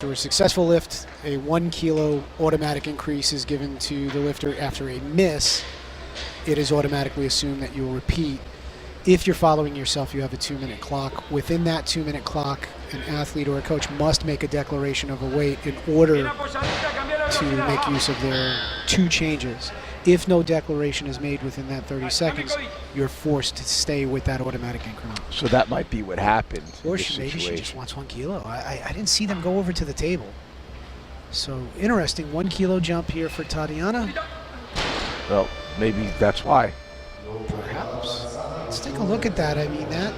After a successful lift, a 1 kilo automatic increase is given to the lifter. After a miss, it is automatically assumed that you will repeat. If you're following yourself, you have a 2-minute clock. Within that 2-minute clock, an athlete or a coach must make a declaration of a weight in order to make use of their 2 changes. If no declaration is made within that 30 seconds, you're forced to stay with that automatic increment. So that might be what happened. Or maybe she just wants 1 kilo. I didn't see them go over to the table. So interesting, 1 kilo jump here for Tatiana. Well, maybe that's why. Perhaps. Let's take a look at that. I mean, I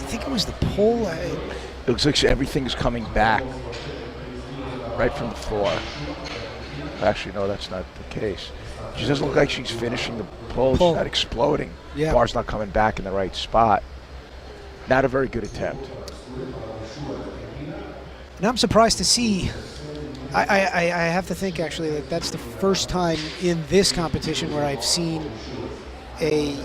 think it was the pole. It looks like everything's coming back right from the floor. Actually, no, that's not the case. She doesn't look like she's finishing the pull. She's not exploding. Yeah. The bar's not coming back in the right spot. Not a very good attempt. And I'm surprised to see. I have to think, actually, that that's the first time in this competition where I've seen a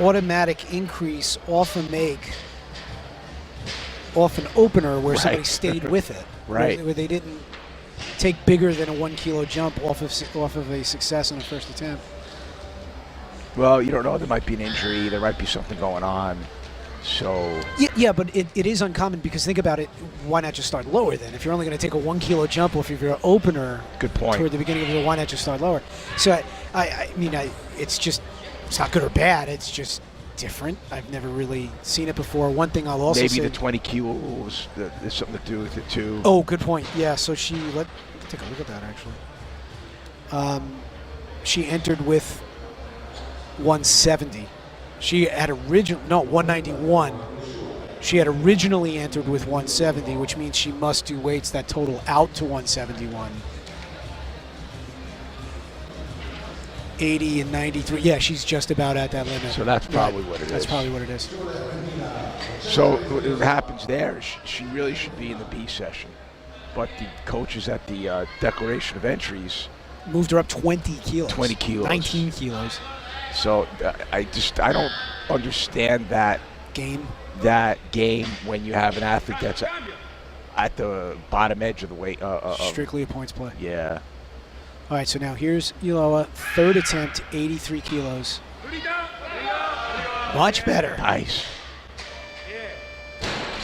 automatic increase off a make, off an opener where somebody stayed with it. Right. Where they didn't take bigger than a 1 kilo jump off of a success on the first attempt. Well, you don't know. There might be an injury. There might be something going on. So yeah, but it is uncommon, because think about it. Why not just start lower then? If you're only going to take a 1 kilo jump off of your opener, good point, toward the beginning of the, why not just start lower? So I mean, it's not good or bad. It's just different. I've never really seen it before. One thing I'll also say, maybe the 20 kilos, there's something to do with it too. Oh, good point. Yeah. So let's take a look at that actually. She entered with 170. She had 191. She had originally entered with 170, which means she must do weights that total out to 171. 80 and 93. Yeah, she's just about at that limit. So that's probably what it is. That's probably what it is. So what happens there, she really should be in the B session. But the coaches at the declaration of entries moved her up 20 kilos. 20 kilos. 19 kilos. So I don't understand that game when you have an athlete that's at the bottom edge of the weight. Strictly a points play. Yeah. All right, so now here's Iloa, third attempt, 83 kilos. Much better. Nice.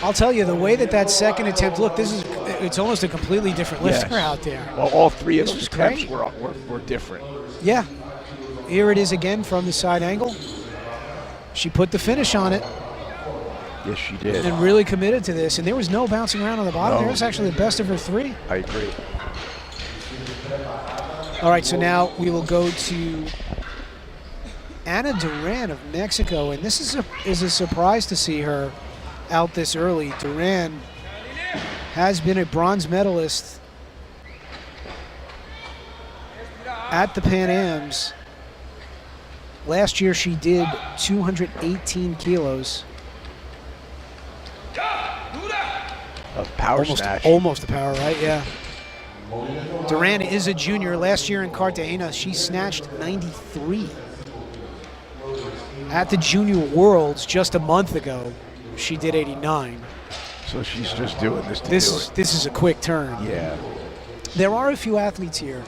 I'll tell you, the way that second attempt looked, it's almost a completely different lifter out there. Well, all 3 of those attempts were different. Yeah. Here it is again from the side angle. She put the finish on it. Yes, she did. And really committed to this. And there was no bouncing around on the bottom. No. There was actually the best of her 3. I agree. All right, so now we will go to Ana Duran of Mexico. And this is a surprise to see her out this early. Duran has been a bronze medalist at the Pan Ams. Last year she did 218 kilos. A power snatch. Almost a power, right? Yeah. Duran is a junior. Last year in Cartagena, she snatched 93. At the Junior Worlds just a month ago, she did 89. So she's just doing this to do it. This is a quick turn. Yeah. There are a few athletes here,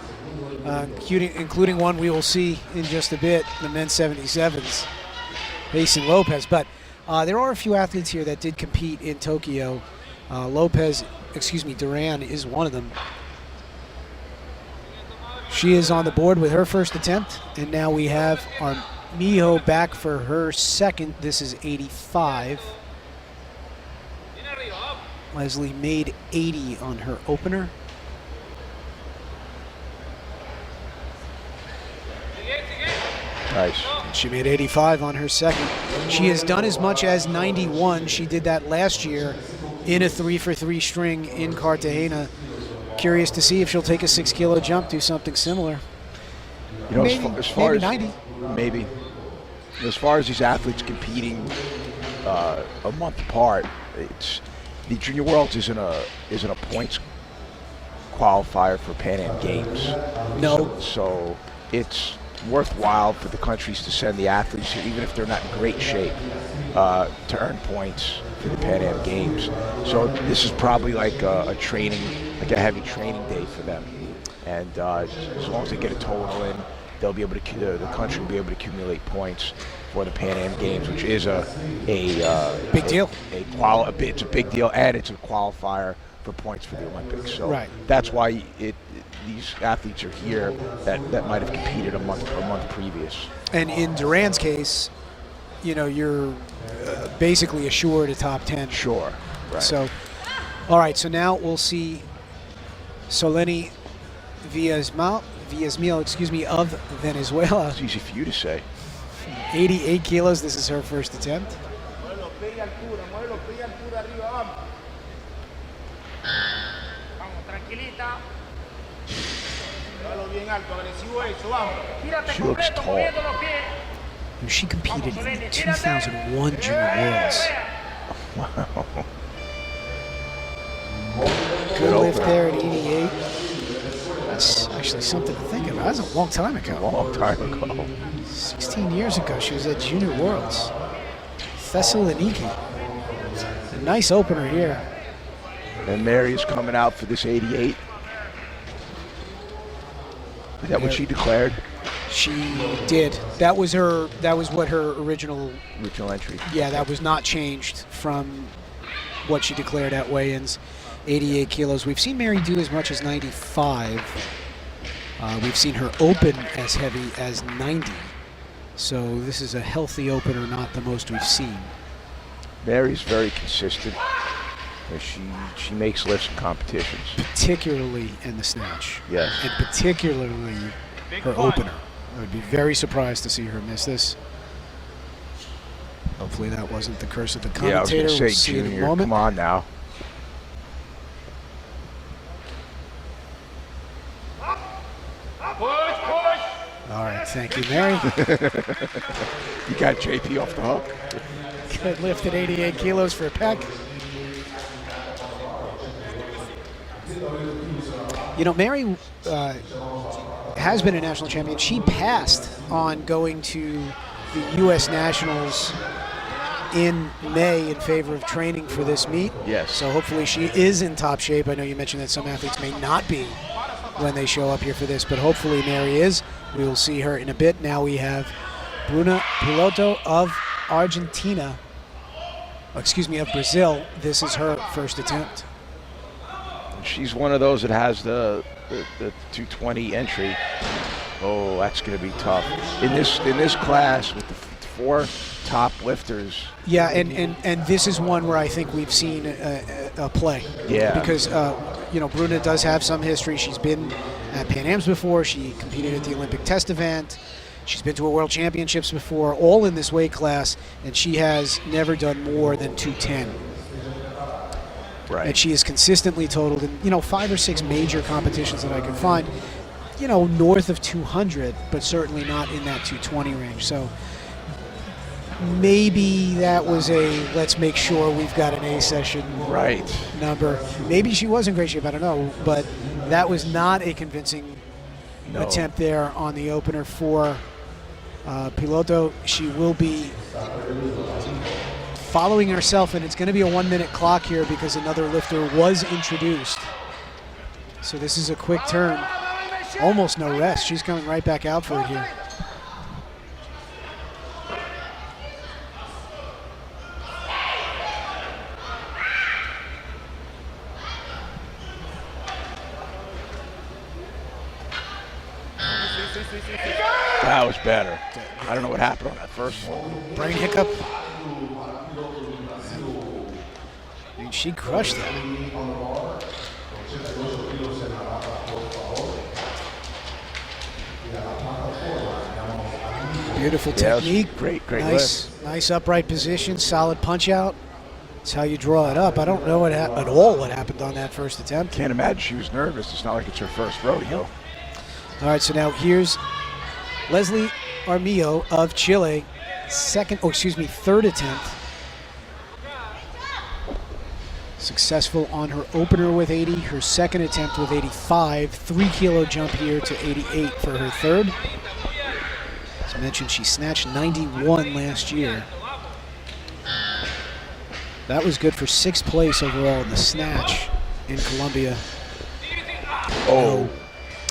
including one we will see in just a bit, the men's 77s, Mason Lopez. But there are a few athletes here that did compete in Tokyo. Duran is one of them. She is on the board with her first attempt, and now we have our Miho back for her second. This is 85. Leslie made 80 on her opener. Nice. She made 85 on her second. She has done as much as 91. She did that last year in a 3-for-3 string in Cartagena. Curious to see if she'll take a 6 kilo jump, do something similar. You know, maybe 90. Maybe. As far as these athletes competing a month apart, the Junior Worlds isn't a points qualifier for Pan Am Games. No. So it's worthwhile for the countries to send the athletes here, even if they're not in great shape, to earn points for the Pan Am Games. So this is probably like a training, like a heavy training day for them. And as long as they get a total in, they'll be able to, the country will be able to accumulate points for the Pan Am Games, which is a big deal. It's a big deal, and it's a qualifier for points for the Olympics. So that's why these athletes are here that might have competed a month previous. And in Duran's case, you're basically assured a top 10. Sure. Right. So, all right. So now we'll see Soleni Villasmil, of Venezuela. It's easy for you to say. 88 kilos. This is her first attempt. She looks tall. She competed in the 2001 Junior Worlds. Wow. Good lift there at 88. That's actually something to think about. That was a long time ago. A long time ago. 16 years ago, she was at Junior Worlds. Thessaloniki. A nice opener here. And Mary is coming out for this 88. Is that what she declared? She did. That was what her original entry. Yeah, that was not changed from what she declared at weigh-ins. 88 kilos. We've seen Mary do as much as 95. We've seen her open as heavy as 90. So this is a healthy opener, not the most we've seen. Mary's very consistent. She makes lifts in competitions. Particularly in the snatch. Yes. And particularly her opener. I would be very surprised to see her miss this. Hopefully that wasn't the curse of the commentator. Yeah, I was going to say, we'll see Junior, in a moment. come on now. All right, thank you, Mary. You got JP off the hook. Good lift at 88 kilos for a pec. Mary has been a national champion. She passed on going to the U.S. Nationals in May in favor of training for this meet. Yes. So hopefully she is in top shape. I know you mentioned that some athletes may not be when they show up here for this, but hopefully Mary is. We will see her in a bit. Now we have Bruna Piloto of Brazil. This is her first attempt. She's one of those that has the 220 entry. Oh, that's going to be tough. In this class with the four top lifters. Yeah, and this is one where I think we've seen a play. Yeah. Because Bruna does have some history. She's been at Pan Am's before. She competed at the Olympic test event. She's been to a World Championships before, all in this weight class, and she has never done more than 210. Right. And she is consistently totaled in 5 or 6 major competitions that I could find, north of 200, but certainly not in that 220 range. So maybe that was let's make sure we've got an A session number. Maybe she was in great shape, I don't know, but that was not a convincing attempt there on the opener for Piloto. She will be following herself, and it's going to be a 1-minute clock here because another lifter was introduced. So this is a quick turn. Almost no rest. She's coming right back out for it here. That was better. I don't know what happened on that first one. Brain hiccup. Dude, she crushed that. Beautiful technique. Great lift. Nice upright position, solid punch out. That's how you draw it up. I don't know what happened on that first attempt. Can't imagine she was nervous. It's not like it's her first rodeo. All right, so now here's Leslie Armillo of Chile, third attempt. Successful on her opener with 80, her second attempt with 85, 3 kilo jump here to 88 for her third. I mentioned she snatched 91 last year. That was good for 6th place overall in the snatch in Columbia. Oh.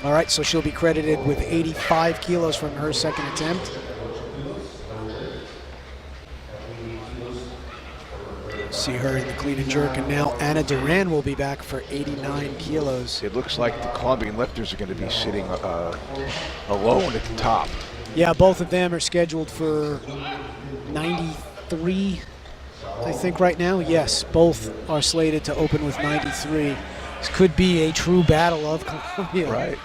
All right, so she'll be credited with 85 kilos from her second attempt. See her in the clean and jerk, and now Anna Duran will be back for 89 kilos. It looks like the Colombian lifters are going to be sitting alone at the top. Yeah, both of them are scheduled for 93, I think, right now. Yes, both are slated to open with 93. This could be a true battle of Colombia. Right.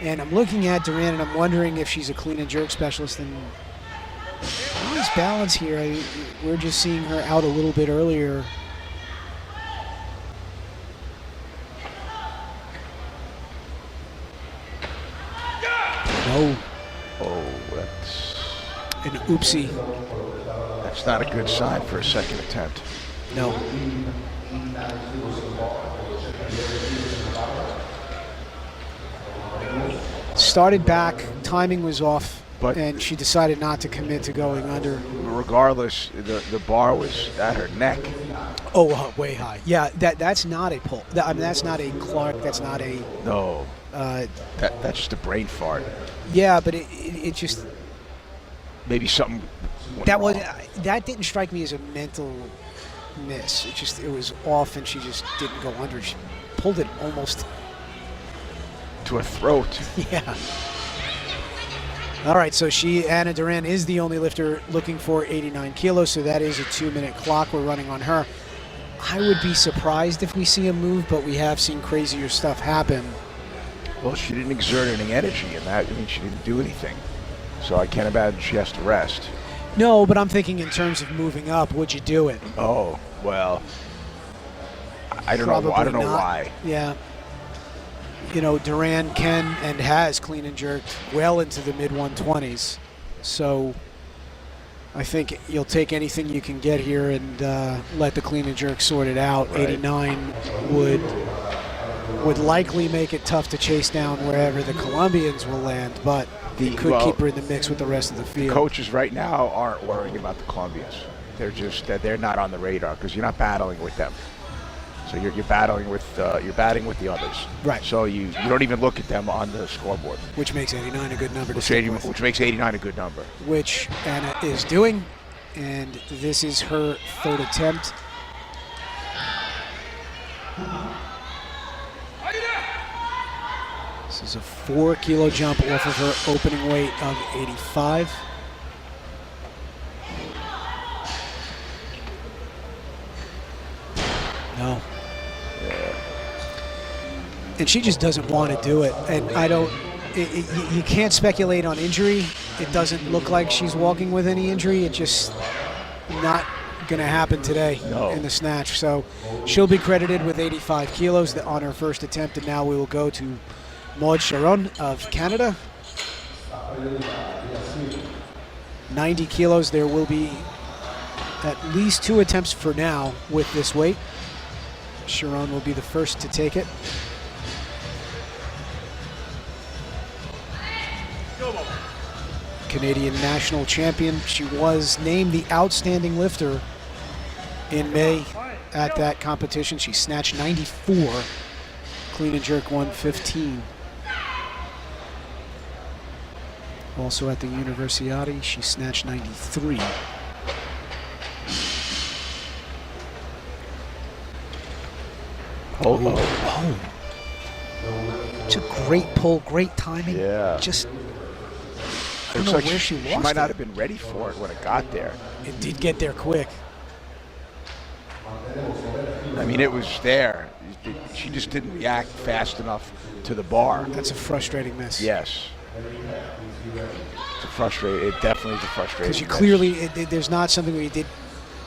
And I'm looking at Duran, and I'm wondering if she's a clean and jerk specialist. And nice balance here. We're just seeing her out a little bit earlier. No. Oh, that's An oopsie. that's not a good sign for a second attempt. No. Started back, timing was off, and she decided not to commit to going under. Regardless, the bar was at her neck. Oh, way high. Yeah, that's not a pull. I mean, that's not a Clark. That's not a. No. That's just a brain fart. Yeah, but it just. Maybe something. That didn't strike me as a mental miss. It was off, and she just didn't go under. She pulled it almost to her throat. Yeah. All right, so Anna Duran is the only lifter looking for 89 kilos, so that is a 2-minute clock we're running on her. I would be surprised if we see a move, but we have seen crazier stuff happen. Well, she didn't exert any energy in that. I mean, she didn't do anything. So I can't imagine she has to rest. No, but I'm thinking in terms of moving up, would you do it? Oh, well, I don't Probably know. I don't know not. why. Yeah. You know, Duran can and has clean and jerked well into the mid-120s. So I think you'll take anything you can get here and let the clean and jerk sort it out. Right. 89 would likely make it tough to chase down wherever the Colombians will land, but it could keep her in the mix with the rest of the field. Coaches right now aren't worrying about the Colombians. They're not on the radar because you're not battling with them. So you're battling with the others. Right. So you don't even look at them on the scoreboard. Which makes 89 a good number to stick with. Which makes 89 a good number. Which Anna is doing, and this is her third attempt. This is a 4-kilo jump off of her opening weight of 85. No. And she just doesn't want to do it. And I don't, you can't speculate on injury. It doesn't look like she's walking with any injury. It's just not going to happen today in the snatch. So she'll be credited with 85 kilos on her first attempt. And now we will go to Maud Sharon of Canada. 90 kilos. There will be at least 2 attempts for now with this weight. Sharon will be the first to take it. Canadian national champion. She was named the outstanding lifter in May at that competition. She snatched 94, clean and jerk 115. Also at the Universiade, she snatched 93. Oh. It's a great pull, great timing. Yeah. Just, I don't Looks know like where she lost She might not it. have been ready for it when it got there. It did get there quick. I mean, it was there. She just didn't react fast enough to the bar. That's a frustrating miss. Yes. It definitely is a frustrating Because you miss. clearly, there's not something where you did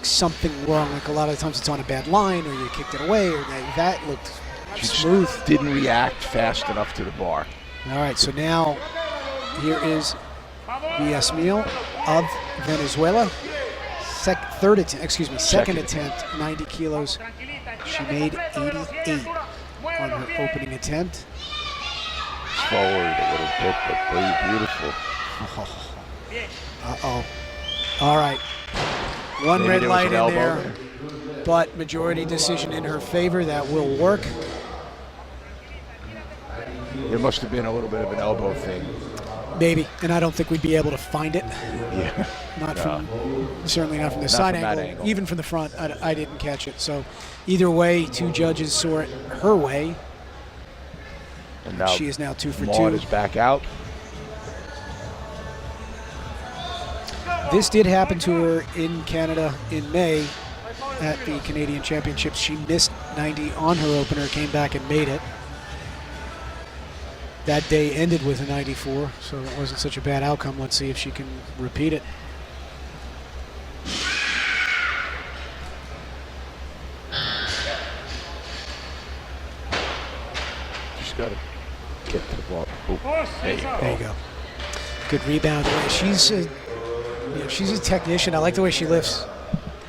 something wrong. Like a lot of times it's on a bad line or you kicked it away or that looked She smooth. just didn't react fast enough to the bar. All right, so now here is Villasmil of Venezuela. Second attempt, 90 kilos. She made 88 on her opening attempt. forward a little bit, but beautiful. Uh-oh. All right. One Maybe red there was light an in elbow there, but majority decision in her favor. That will work. There must have been a little bit of an elbow thing. Maybe, and I don't think we'd be able to find it. Yeah. Not from, certainly not from the Not side from that angle. angle. Even from the front, I didn't catch it. So either way, two judges saw it her way. And now She is now 2 for Maud 2. is back out. This did happen to her in Canada in May at the Canadian Championships. She missed 90 on her opener, came back and made it. That day ended with a 94, so it wasn't such a bad outcome. Let's see if she can repeat it. Just got to get to the ball. Oh, There you go. Good rebound. She's a technician. I like the way she lifts.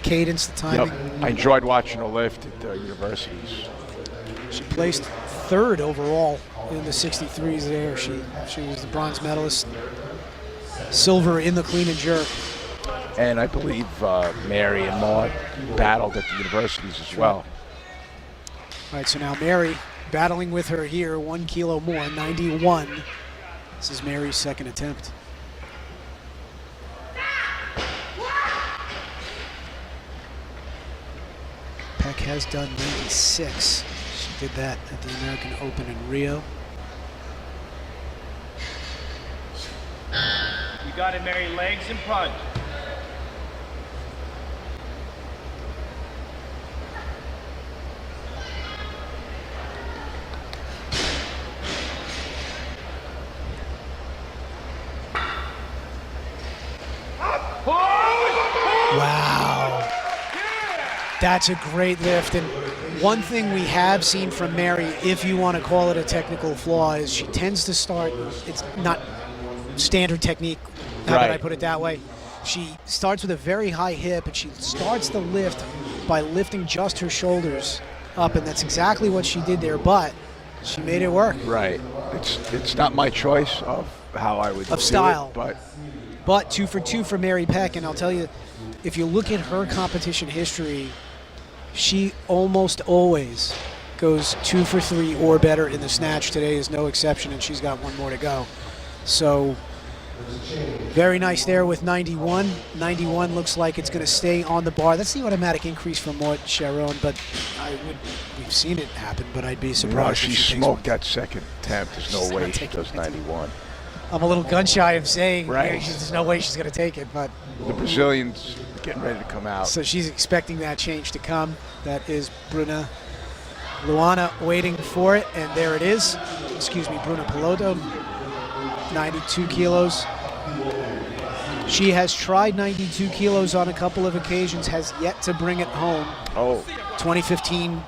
Cadence, the timing. Yep. I enjoyed watching her lift at the universities. She placed third overall in the 63s there. She was the bronze medalist. Silver in the clean and jerk. And I believe Mary and Maud battled at the universities as well. All right, so now Mary battling with her here, 1 kilo more, 91. This is Mary's second attempt. Peck has done 96. She did that at the American Open in Rio. You got it, Mary. Legs and punch. Wow. That's a great lift. And one thing we have seen from Mary, if you want to call it a technical flaw, is she tends to start, it's not standard technique, how would I put it that way? She starts with a very high hip, and she starts the lift by lifting just her shoulders up, and that's exactly what she did there, but she made it work. Right. It's not my choice of how I would do style. it, But 2 for 2 for Mary Peck, and I'll tell you, if you look at her competition history, she almost always goes 2 for 3 or better in the snatch. Today is no exception, and she's got one more to go. So very nice there with 91. 91 looks like it's going to stay on the bar. That's the automatic increase for Maud Sharon, but we've seen it happen, but I'd be surprised she if she smoked that second attempt. There's She's no way not she taking does it. 91. I'm a little gun shy of saying Right. there's no way she's going to take it, but The Brazilians getting ready to come out. so she's expecting that change to come. That is Bruna Luana waiting for it, and there it is. Excuse me, Bruna Piloto, 92 kilos. She has tried 92 kilos on a couple of occasions, has yet to bring it home. Oh, 2015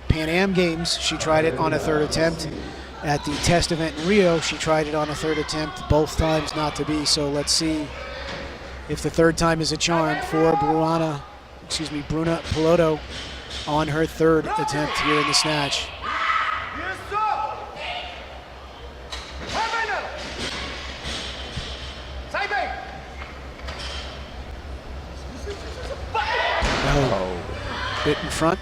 Pan Am Games, she tried it on a third attempt. At the test event in Rio, she tried it on a third attempt, both times not to be. So let's see if the third time is a charm for Bruna Piloto on her third attempt here in the snatch. No. Bit in front.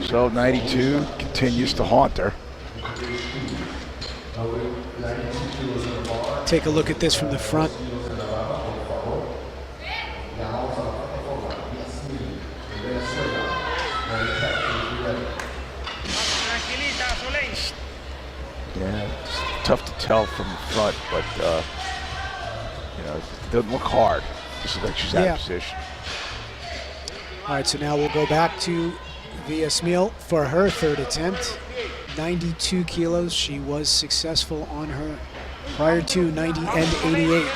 so 92 continues to haunt her. Take a look at this from the front. Yeah, it's tough to tell from the front, but it doesn't look hard. This is like she's out of position. All right, so now we'll go back to Via Smil for her third attempt. 92 kilos. She was successful on her prior to 90 and 88.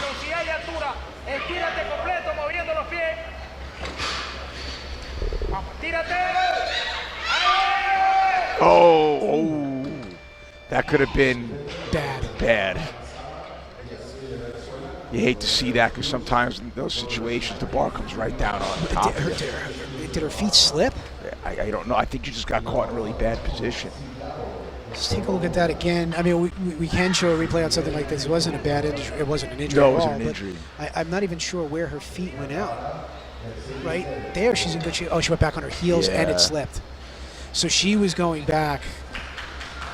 Oh, that could have been bad. You hate to see that because sometimes in those situations the bar comes right down on top of you. Did her feet slip? I don't know. I think you just got caught in a really bad position. Let's take a look at that again. I mean, we can show a replay on something like this. It wasn't a bad injury. It wasn't an injury No, at it was all, an injury. I'm not even sure where her feet went out. Right there, she's in good shape. Oh, she went back on her heels and Yeah. it slipped. So she was going back,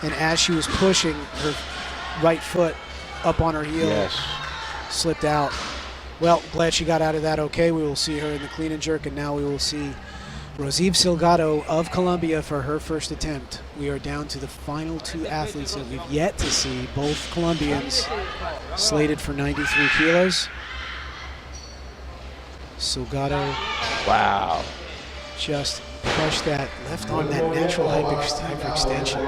and as she was pushing, her right foot up on her heel slipped out. Well, glad she got out of that okay. We will see her in the clean and jerk, and now we will see Rosiv Salgado of Colombia for her first attempt. We are down to the final two athletes that we've yet to see, both Colombians slated for 93 kilos. Salgado Wow. just crushed that left arm, that natural hyperextension.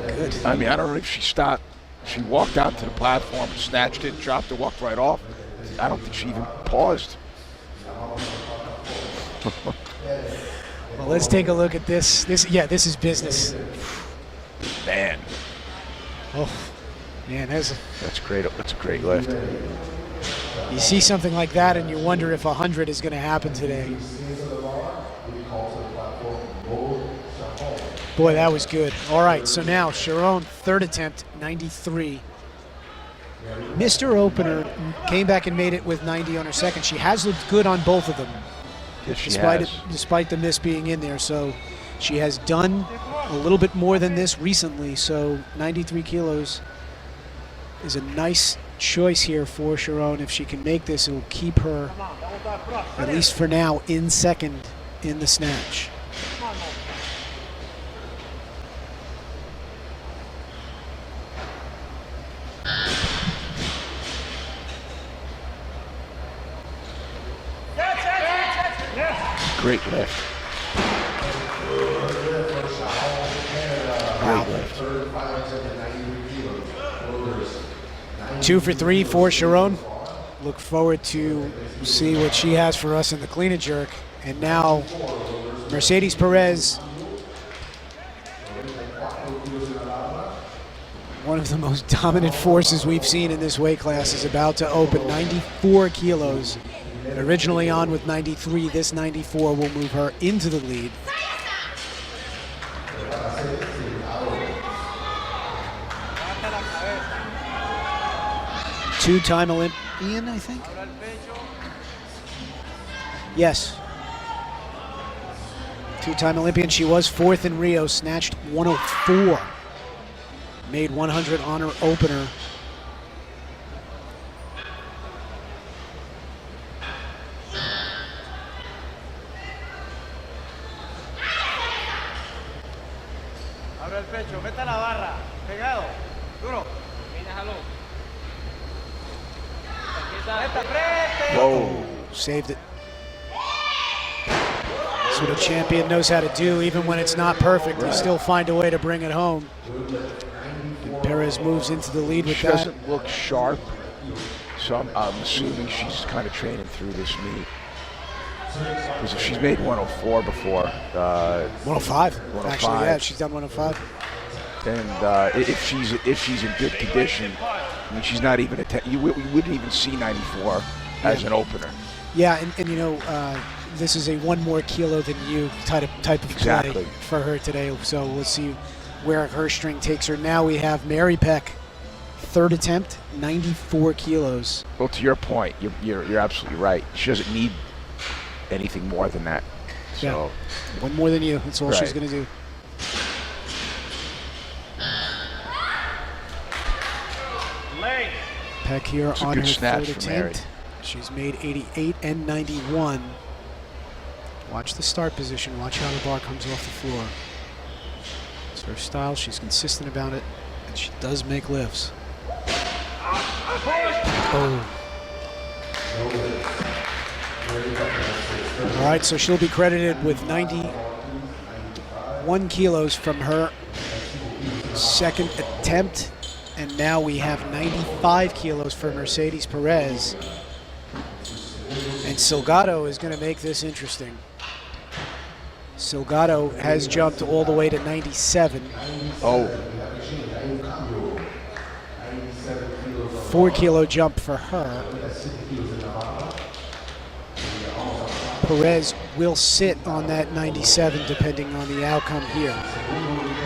Good. I mean, I don't know if she stopped. She walked out to the platform, snatched it, dropped it, walked right off. I don't think she even paused. Well, let's take a look at this. This is business. Man, Oh, man, that's great. That's a great lift. you see something like that and you wonder if 100 is going to happen today. Boy, that was good. All right, so now Sharon, third attempt, 93. Mr. Opener came back and made it with 90 on her second. She has looked good on both of them, Yes, she despite has. despite the miss being in there. So she has done a little bit more than this recently. So 93 kilos is a nice choice here for Sharon. If she can make this, it will keep her, at least for now, in second in the snatch. Great lift. Great lift. 2 for 3 for Sharon. Look forward to see what she has for us in the clean and jerk. And now Mercedes Perez, one of the most dominant forces we've seen in this weight class, is about to open 94 kilos. Originally on with 93, this 94 will move her into the lead. Two-time Olympian, I think. Yes. Two-time Olympian. She was fourth in Rio, snatched 104. Made 100 on her opener. Abre el pecho, meta la barra, pegado, duro. Whoa. Saved it. That's what a champion knows how to do. Even when it's not perfect, they still find a way to bring it home. And Perez moves into the lead with She that. doesn't look sharp, so I'm assuming she's kind of training through this meet. Because if she's made 104 before, 105. Actually, yeah, she's done 105. and if she's in good condition, I mean, she's not even you wouldn't even see 94 as an opener. Yeah, and you know, this is a one more kilo than you type of Exactly. play for her today. So we'll see where her string takes her. Now we have Mary Peck, third attempt, 94 kilos. Well, to your point, you're absolutely right. She doesn't need anything more than that. So Yeah. One more than you. That's all she's Right. going to do. Leg. Peck here It's a on good her snatch third for Mary. attempt. She's made 88 and 91. Watch the start position. Watch how the bar comes off the floor. It's her style. She's consistent about it, and she does make lifts. Oh. All right, so she'll be credited with 91 kilos from her second attempt. And now we have 95 kilos for Mercedes Perez. And Salgado is going to make this interesting. Salgado has jumped all the way to 97. Oh, 4 kilo jump for her. Perez will sit on that 97 depending on the outcome here.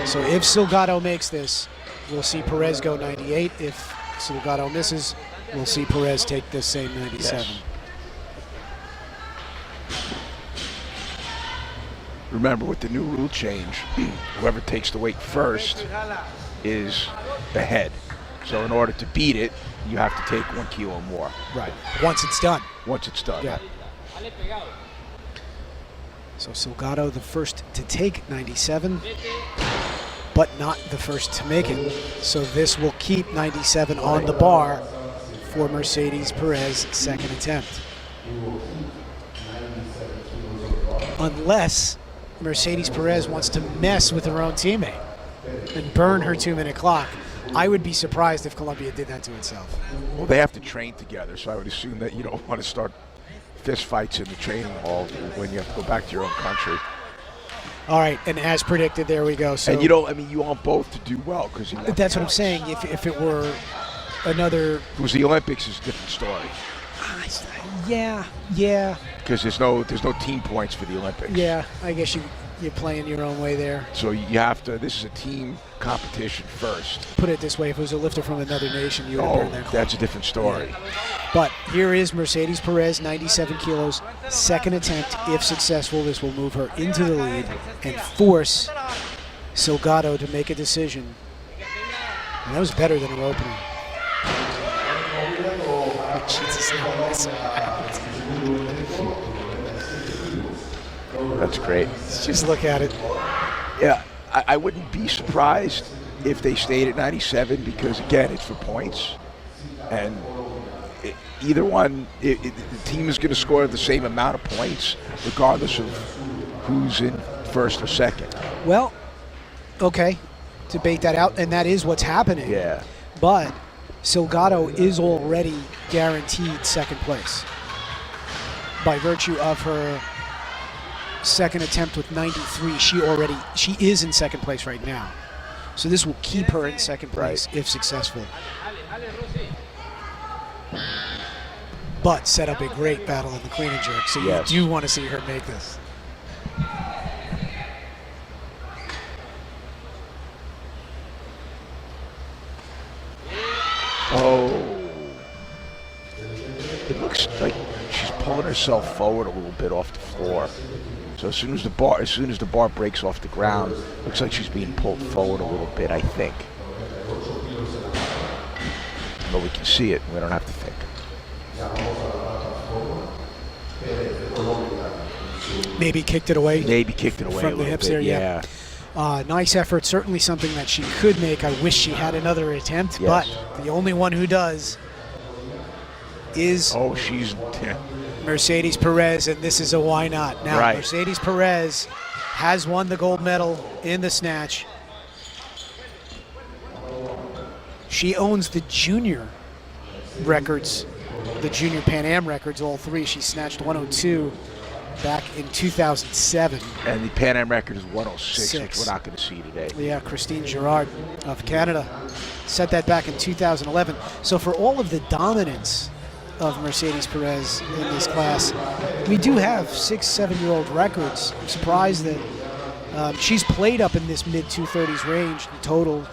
So if Salgado makes this, we'll see Perez go 98. If Salgado misses, we'll see Perez take this same 97. Yes. Remember, with the new rule change, whoever takes the weight first is ahead. So in order to beat it, you have to take 1 kilo more. Right. Once it's done. Once it's done. Yeah. So Salgado the first to take 97, but not the first to make it. So this will keep 97 on the bar for Mercedes Perez second attempt. Unless Mercedes Perez wants to mess with her own teammate and burn her 2-minute clock. I would be surprised if Colombia did that to itself. Well, they have to train together, so I would assume that you don't want to start fist fights in the training hall when you have to go back to your own country. All right, and as predicted, there we go. So, and you don't, I mean, you want both to do well because you. That's what I'm saying. If it were another. If it was the Olympics, it's a different story. Yeah. Because there's no team points for the Olympics. Yeah, I guess you're playing your own way there. So you have to. This is a team competition first. Put it this way: if it was a lifter from another nation, you would have burned their clock. That's a different story. Yeah. But here is Mercedes Perez, 97 kilos, second attempt. If successful, this will move her into the lead and force Salgado to make a decision. And that was better than her opening. Jesus, That's great. Let's just look at it. Yeah, I wouldn't be surprised if they stayed at 97 because, again, it's for points. And either one, the team is going to score the same amount of points regardless of who's in first or second. Well, okay, debate that out, and that is what's happening. Yeah. But Salgado is already guaranteed second place by virtue of her second attempt with 93. She is in second place right now. So this will keep her in second place if successful. But set up a great battle in the clean and jerk. So you do want to see her make this. Oh. It looks like she's pulling herself forward a little bit off the floor. So as soon as the bar breaks off the ground, looks like she's being pulled forward a little bit, I think. But we can see it. We don't have to think. Maybe kicked it away. From the hips there, yeah. Nice effort. Certainly something that she could make. I wish she had another attempt, but the only one who does is Mercedes Perez, and this is a why not. Now, Mercedes Perez has won the gold medal in the snatch. She owns the junior records, the junior Pan Am records, all three. She snatched 102 back in 2007. And the Pan Am record is 106, which we're not going to see today. Yeah, Christine Girard of Canada set that back in 2011. So for all of the dominance of Mercedes Perez in this class, we do have 6-7-year-old records. I'm surprised that she's played up in this mid-230s range in total.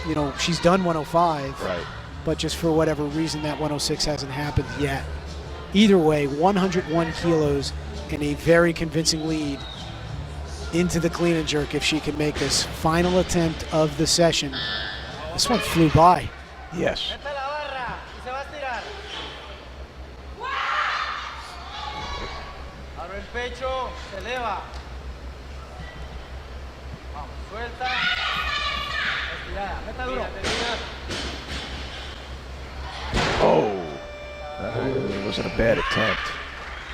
You know, she's done 105, but just for whatever reason, that 106 hasn't happened yet. Either way, 101 kilos and a very convincing lead into the clean and jerk if she can make this final attempt of the session. This one flew by. Yes. Abre el pecho, se eleva. Vamos, suelta. Estirada, meta duro. Oh, it wasn't a bad attempt.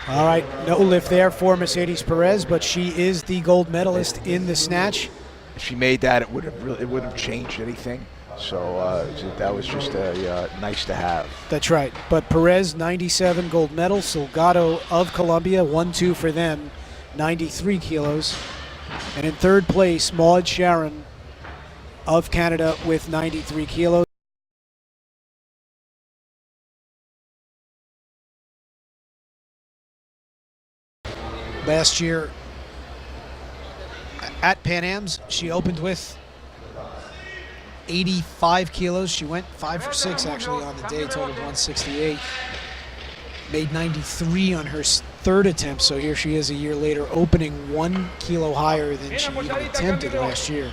All right, no lift there for Mercedes Perez, but she is the gold medalist in the snatch. If she made that, it wouldn't have changed anything. So that was just nice to have. That's right. But Perez, 97 gold medal. Salgado of Colombia, 1-2 for them, 93 kilos. And in third place, Maud Sharon of Canada with 93 kilos. Last year at Pan Am's, she opened with 85 kilos. She went 5 for 6 actually on the day, totaled 168. Made 93 on her third attempt, so here she is a year later, opening 1 kilo higher than she even attempted last year.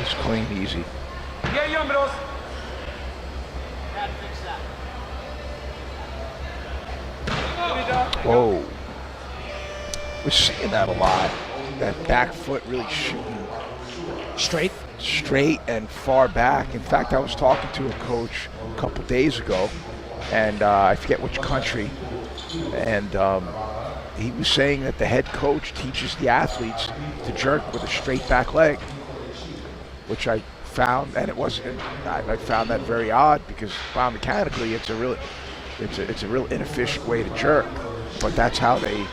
It's clean, easy. Whoa. We're seeing that a lot. That back foot really shooting straight and far back. In fact, I was talking to a coach a couple days ago, and I forget which country, and he was saying that the head coach teaches the athletes to jerk with a straight back leg, which I found, and it wasn't. I found that very odd because biomechanically, it's a real inefficient way to jerk, but that's how they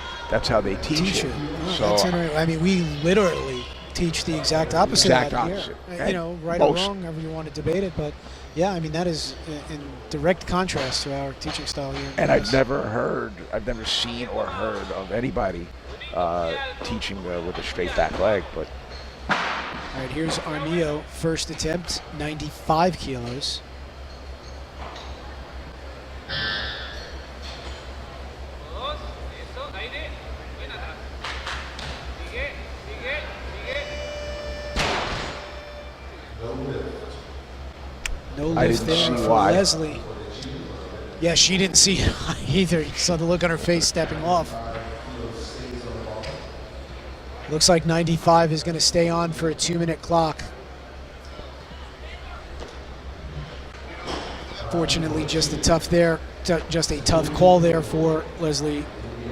teach it. Oh, So that's interesting. I mean, we literally teach the exact opposite. Exact out opposite. Here. You know, right or wrong, however you want to debate it, but yeah, I mean that is in direct contrast to our teaching style here. And I've never seen or heard of anybody teaching with a straight back leg. But all right, here's Armillo, first attempt, 95 kilos. No I lift didn't there see for why. Leslie. Yeah, she didn't see it either. You saw the look on her face stepping off. Looks like 95 is going to stay on for a 2-minute clock. Fortunately, just a tough call there for Leslie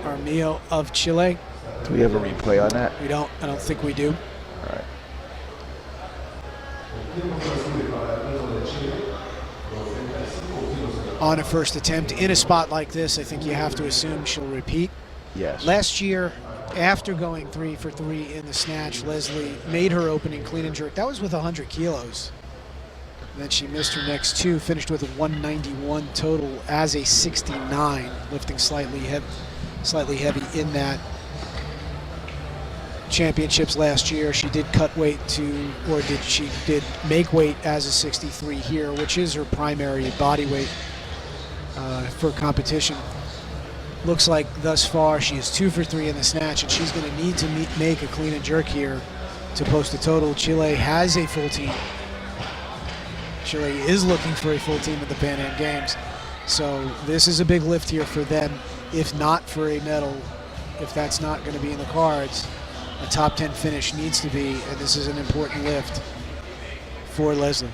Armillo of Chile. do we have a replay on that? We don't. I don't think we do. All right. On a first attempt in a spot like this, I think you have to assume she'll repeat. Yes. Last year, after going 3 for 3 in the snatch, Leslie made her opening clean and jerk. That was with 100 kilos. And then she missed her next 2, finished with a 191 total as a 69, lifting slightly heavy in that. Championships last year, she did cut weight she did make weight as a 63 here, which is her primary body weight for competition. Looks like thus far she is 2 for 3 in the snatch, and she's going to need to make a clean and jerk here to post a total. Chile has a full team. Chile is looking for a full team at the Pan Am Games. So this is a big lift here for them, if not for a medal. If that's not going to be in the cards, a top 10 finish needs to be, and this is an important lift for Leslie.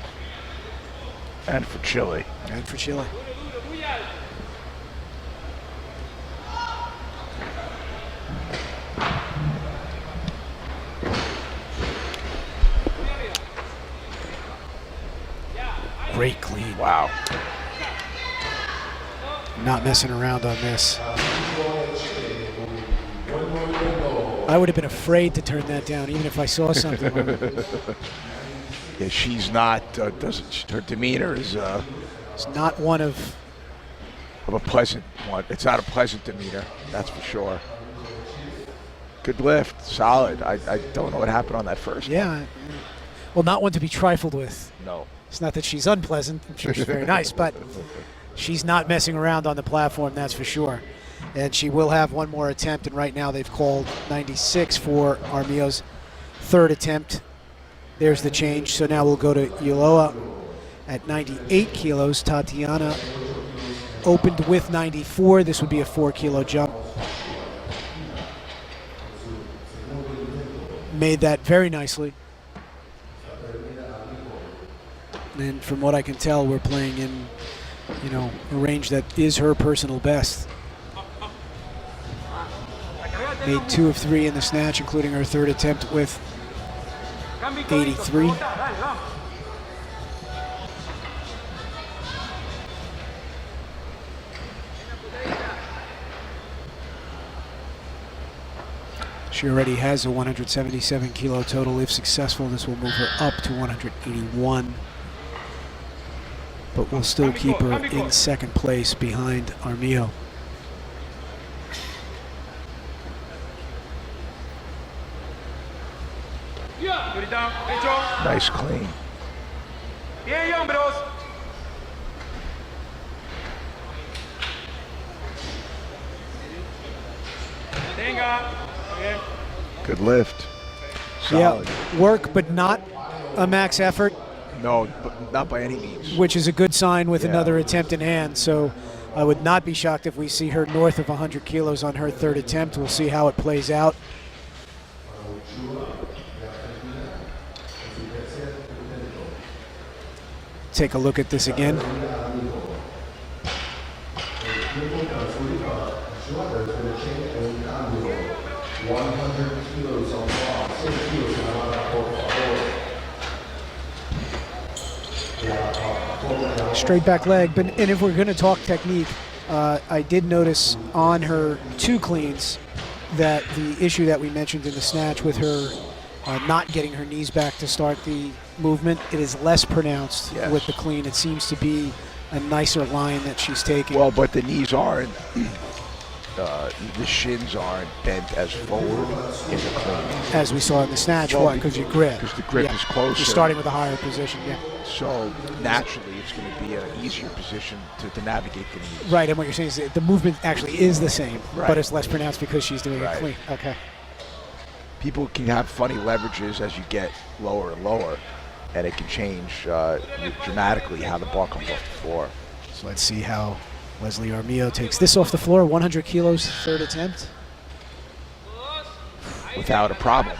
And for Chile. And for Chile. Great clean. Wow. Not messing around on this. I would have been afraid to turn that down, even if I saw something on it. Yeah, she's not. Her demeanor is It's not one of a pleasant one. It's not a pleasant demeanor, that's for sure. Good lift, solid. I don't know what happened on that first one. Yeah. Well, not one to be trifled with. No. It's not that she's unpleasant. I'm sure she's very nice, but she's not messing around on the platform, that's for sure. And she will have one more attempt, and right now they've called 96 for Armillo's third attempt. There's the change. So now we'll go to Ulloa at 98 kilos. Tatiana opened with 94. This would be a 4-kilo jump. Made that very nicely. And from what I can tell, we're playing in, a range that is her personal best. Made 2 of 3 in the snatch, including her third attempt with 83. She already has a 177 kilo total. If successful, this will move her up to 181. But we'll still keep her in second place behind Armijo. Nice clean. Good lift. Solid. Yeah, work, but not a max effort, No, but not by any means. which is a good sign with Yeah. another attempt in hand. So I would not be shocked if we see her north of 100 kilos on her third attempt. We'll see how it plays out. Take a look at this again. Straight back leg, but and if we're going to talk technique, I did notice on her two cleans that the issue that we mentioned in the snatch with her not getting her knees back to start the movement, it is less pronounced with the clean. It seems to be a nicer line that she's taking. Well, but the knees aren't, the shins aren't bent as forward in the clean. As we saw in the snatch, Well, why? Because you grip. Because the grip is closer. You're starting with a higher position, yeah. So naturally, it's going to be an easier position to navigate the knees. Right, and what you're saying is that the movement actually is the same, Right. but it's less pronounced because she's doing Right. it clean. Okay. People can have funny leverages as you get lower and lower, and it can change dramatically how the bar comes off the floor. So let's see how Leslie Armijo takes this off the floor. 100 kilos, third attempt. Without a problem.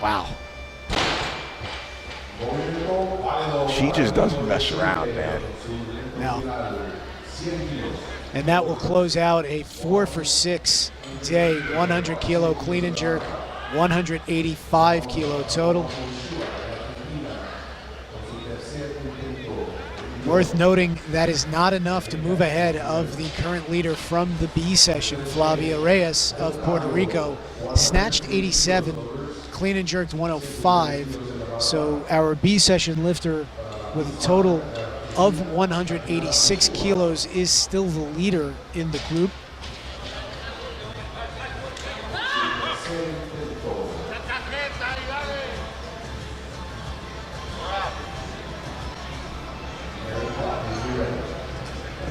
Wow. She just doesn't mess around, man. Now, and that will close out a 4 for 6 day, 100 kilo clean and jerk, 185 kilo total. Worth noting that is not enough to move ahead of the current leader from the B session, Flavia Reyes of Puerto Rico. Snatched 87, clean and jerked 105. So our B session lifter with a total of 186 kilos is still the leader in the group.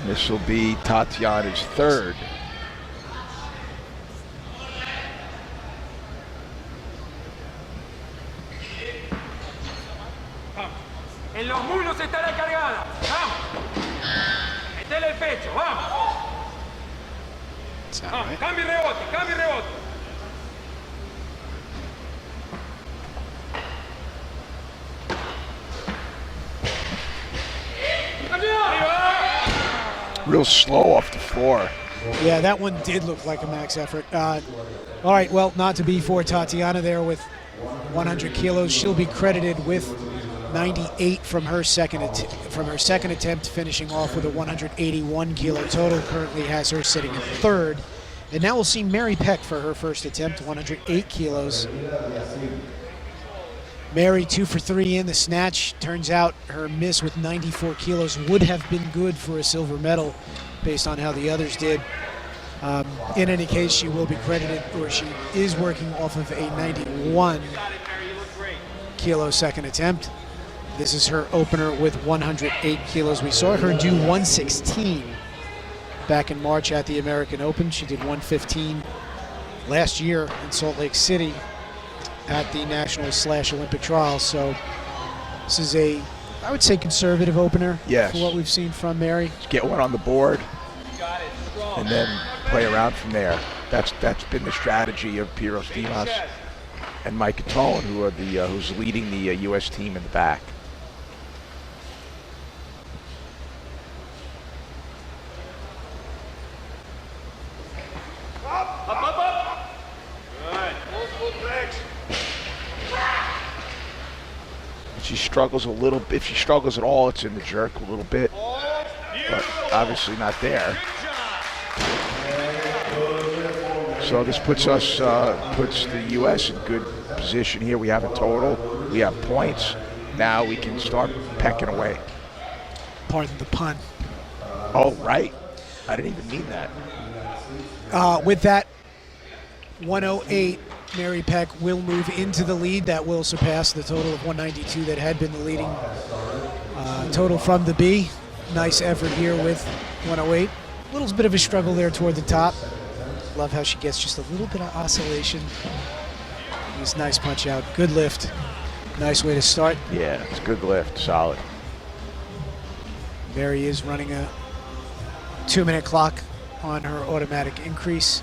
This will be Tatiana's third. En los muslos está la cargada. Vamos. Metele el pecho. Vamos. It's not Vamos. right. Cambio y rebote. Cambio y rebote. Real slow off the floor. Yeah, that one did look like a max effort. All right, well, not to be for Tatiana there with 100 kilos. She'll be credited with 98 from her second attempt, finishing off with a 181 kilo total. Currently has her sitting in third. And now we'll see Mary Peck for her first attempt, 108 kilos. Mary 2 for 3 in the snatch. Turns out her miss with 94 kilos would have been good for a silver medal based on how the others did. In any case, she will be credited, or she is working off of a 91 kilo second attempt. This is her opener with 108 kilos. We saw her do 116 back in March at the American Open. She did 115 last year in Salt Lake City at the National/Olympic Trials. So this is a, I would say, conservative opener Yes. for what we've seen from Mary. Just get one on the board and then play around from there. That's been the strategy of Piros Dimas and Mike Catone, who are the who's leading the U.S. team in the back. Up, up, up. Good. Both legs. She struggles a little. If she struggles at all, it's in the jerk a little bit, but obviously not there. So this puts the U.S. in good position here. We have a total. We have points. Now we can start pecking away. Pardon the pun. Oh, right. I didn't even mean that. With that 108, Mary Peck will move into the lead. That will surpass the total of 192 that had been the leading total from the B. Nice effort here with 108. A little bit of a struggle there toward the top. Love how she gets just a little bit of oscillation. This nice punch out. Good lift. Nice way to start. Yeah, it's a good lift. Solid. Mary is running a 2-minute clock on her automatic increase.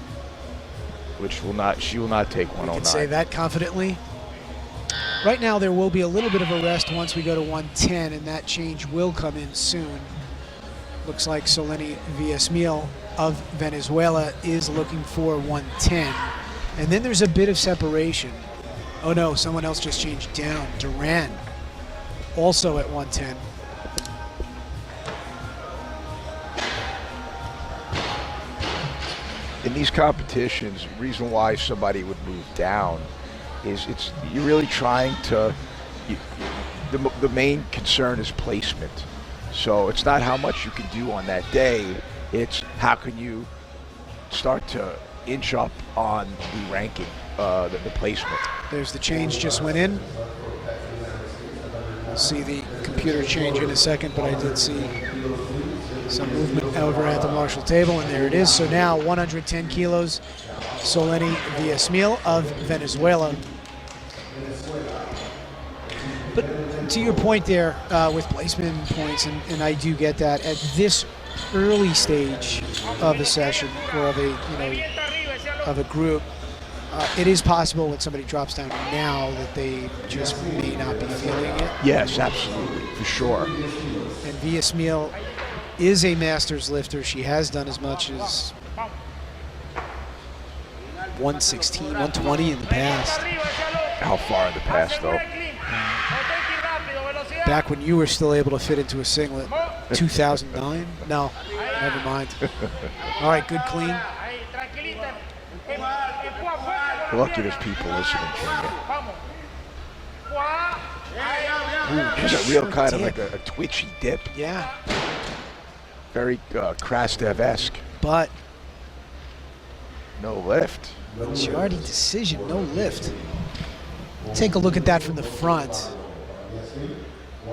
Which she will not take 109. We can say that confidently. Right now there will be a little bit of a rest once we go to 110, and that change will come in soon. Looks like Soleni Villasmil of Venezuela is looking for 110. And then there's a bit of separation. Oh no, someone else just changed down. Duran, also at 110. In these competitions, the reason why somebody would move down is you're really trying to, the main concern is placement. So it's not how much you can do on that day, it's how can you start to inch up on the ranking, the placement. There's the change just went in. We'll see the computer change in a second, but I did see some movement over at the Marshall table, and there it is. So now 110 kilos, Soleni Villasmil of Venezuela. But to your point there with placement points, and I do get that, at this early stage of a session or of a group, it is possible when somebody drops down now that they just may not be feeling it. Yes, absolutely, for sure. And Villasmil is a master's lifter. She has done as much as 116, 120 in the past. How far in the past, though? Back when you were still able to fit into a singlet. 2009? No, never mind. All right, good clean. We're lucky there's people listening to you. There's a real kind of like a twitchy dip. Yeah. Very Krastev-esque. But no lift. majority decision, no lift. Take a look at that from the front.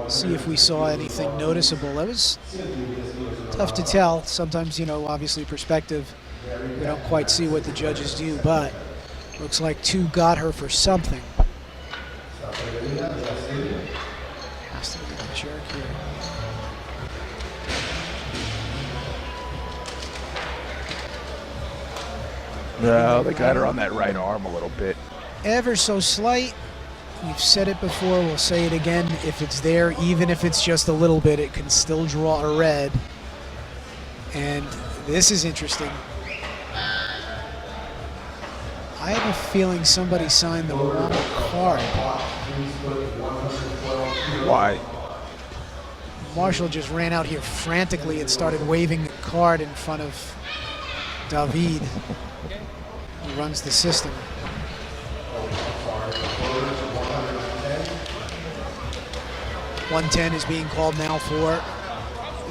See if we saw anything noticeable. That was tough to tell. Sometimes, obviously perspective, we don't quite see what the judges do, but looks like 2 got her for something. Has to be a jerk here. No, they got her on that right arm a little bit. Ever so slight. We've said it before, we'll say it again. If it's there, even if it's just a little bit, it can still draw a red. And this is interesting. I have a feeling somebody signed the wrong card. Why? Marshall just ran out here frantically and started waving the card in front of David, who runs the system. .110 is being called now for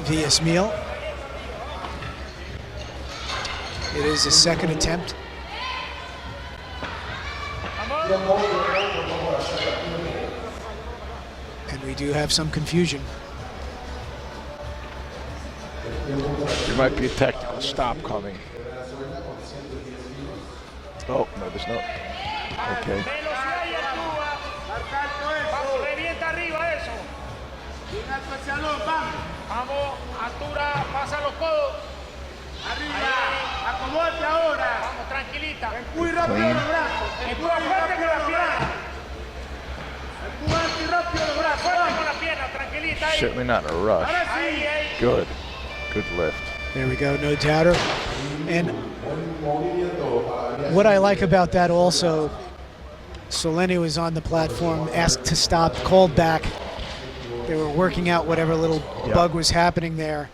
Villasmil. It is a second attempt. And we do have some confusion. There might be a technical stop coming. Oh, no, there's no. Okay. Vamos, altura, pasa los codos. Arriba, acomódate ahora. Vamos, tranquilita. Muy rápido los brazos. Empuja fuerte con la pierna. Empuja rápido los brazos. Fuerte con la pierna, tranquilita ahí. Certainly not in a rush. Good. Good lift. There we go, no doubter. And what I like about that also, Soleni was on the platform, asked to stop, called back. They were working out whatever little bug was happening there.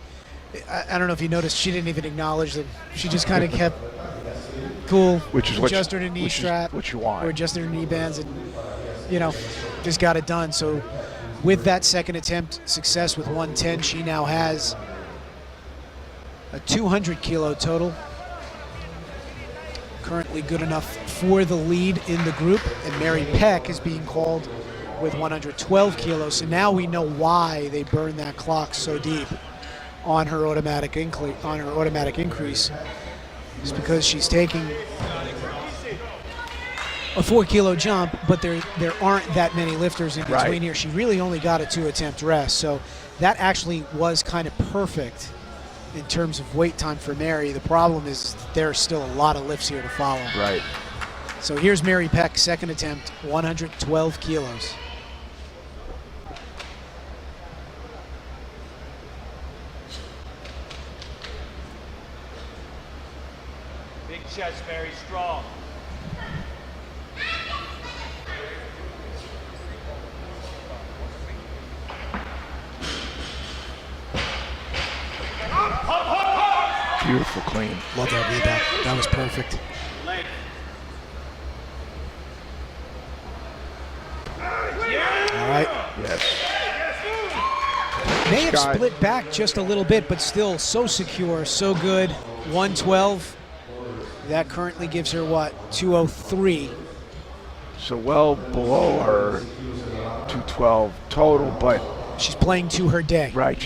I don't know if you noticed, she didn't even acknowledge them. She just kind of kept cool. Which is what adjusted her knee strap, what you want. or adjusted her knee bands, and just got it done. So with that second attempt success with 110, she now has a 200 kilo total. Currently good enough for the lead in the group, and Mary Peck is being called with 112 kilos. So now we know why they burned that clock so deep on her automatic increase. It's because she's taking a 4 kilo jump, but there aren't that many lifters in between here. She really only got a 2-attempt rest, so that actually was kind of perfect in terms of wait time for Mary. The problem is there are still a lot of lifts here to follow. Right. So here's Mary Peck, second attempt, 112 kilos. Big chest, Mary, strong. Beautiful clean. Love that rebound. That was perfect. All right. Yes. May have split back just a little bit, but still so secure, so good. 112. That currently gives her what? 203. So well below her 212 total, but she's playing to her day. Right.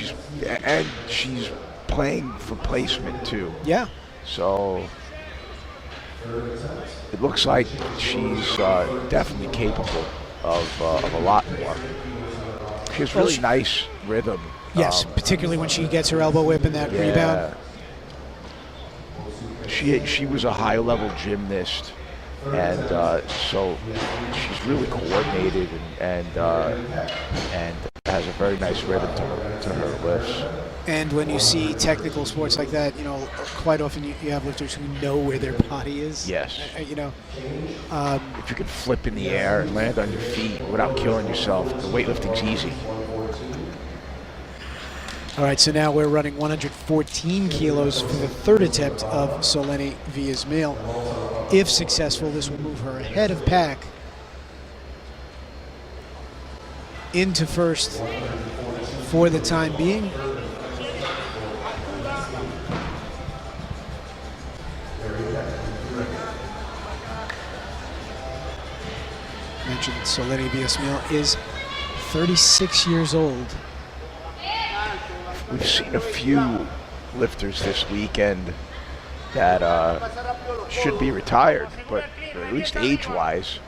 She's playing for placement too. Yeah. So it looks like she's definitely capable of a lot more. She has really nice rhythm. Yes, particularly when she gets her elbow whip in that rebound. She was a high-level gymnast, and so she's really coordinated and has a very nice rhythm to her lifts. And when you see technical sports like that, quite often you have lifters who know where their body is. Yes. If you can flip in the air and land on your feet without killing yourself, the weightlifting's easy. All right, so now we're running 114 kilos for the third attempt of Soleni Villasmil. If successful, this will move her ahead of Pack into first for the time being. Mentioned Soleni Villasmil is 36 years old. We've seen a few lifters this weekend that should be retired, but at least age-wise,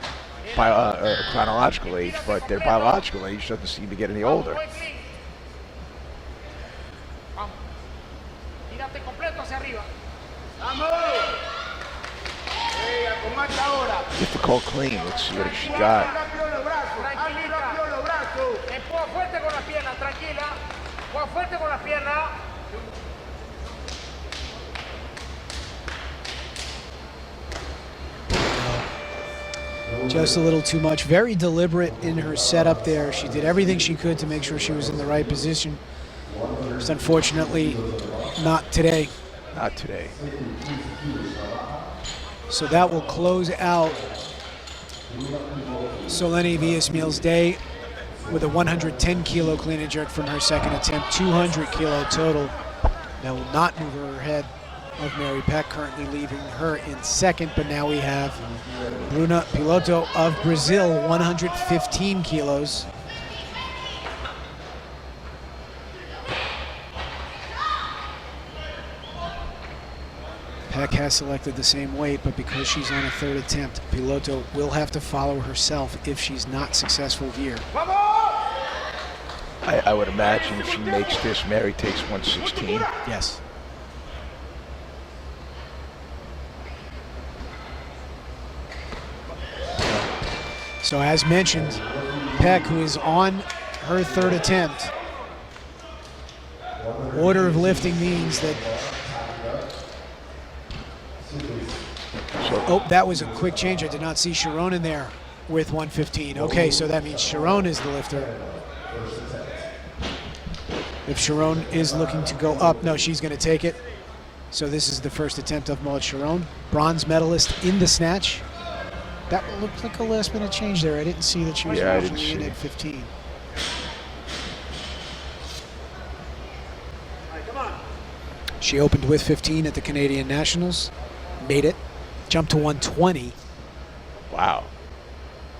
chronological age, but their biological age doesn't seem to get any older. Difficult clean. Let's see what she got. Fuerte con las piernas. Just a little too much. Very deliberate in her setup there. She did everything she could to make sure she was in the right position. Just unfortunately, not today. Not today. So that will close out Soleni Villasmil's day with a 110 kilo clean and jerk from her second attempt, 200 kilo total. That will not move her ahead of Mary Peck, currently leaving her in second, but now we have Bruna Piloto of Brazil, 115 kilos. Peck has selected the same weight, but because she's on a third attempt, Piloto will have to follow herself if she's not successful here. I would imagine if she makes this, Mary takes 116. Yes. So as mentioned, Peck, who is on her third attempt, order of lifting means that that was a quick change. I did not see Sharon in there with 115. Okay, so that means Sharon is the lifter. If Sharon is looking to go up, no, she's going to take it. So this is the first attempt of Maud Sharon, bronze medalist in the snatch. That looked like a last-minute change there. I didn't see that she was originally in at 15. She opened with 15 at the Canadian Nationals, made it, jumped to 120. Wow,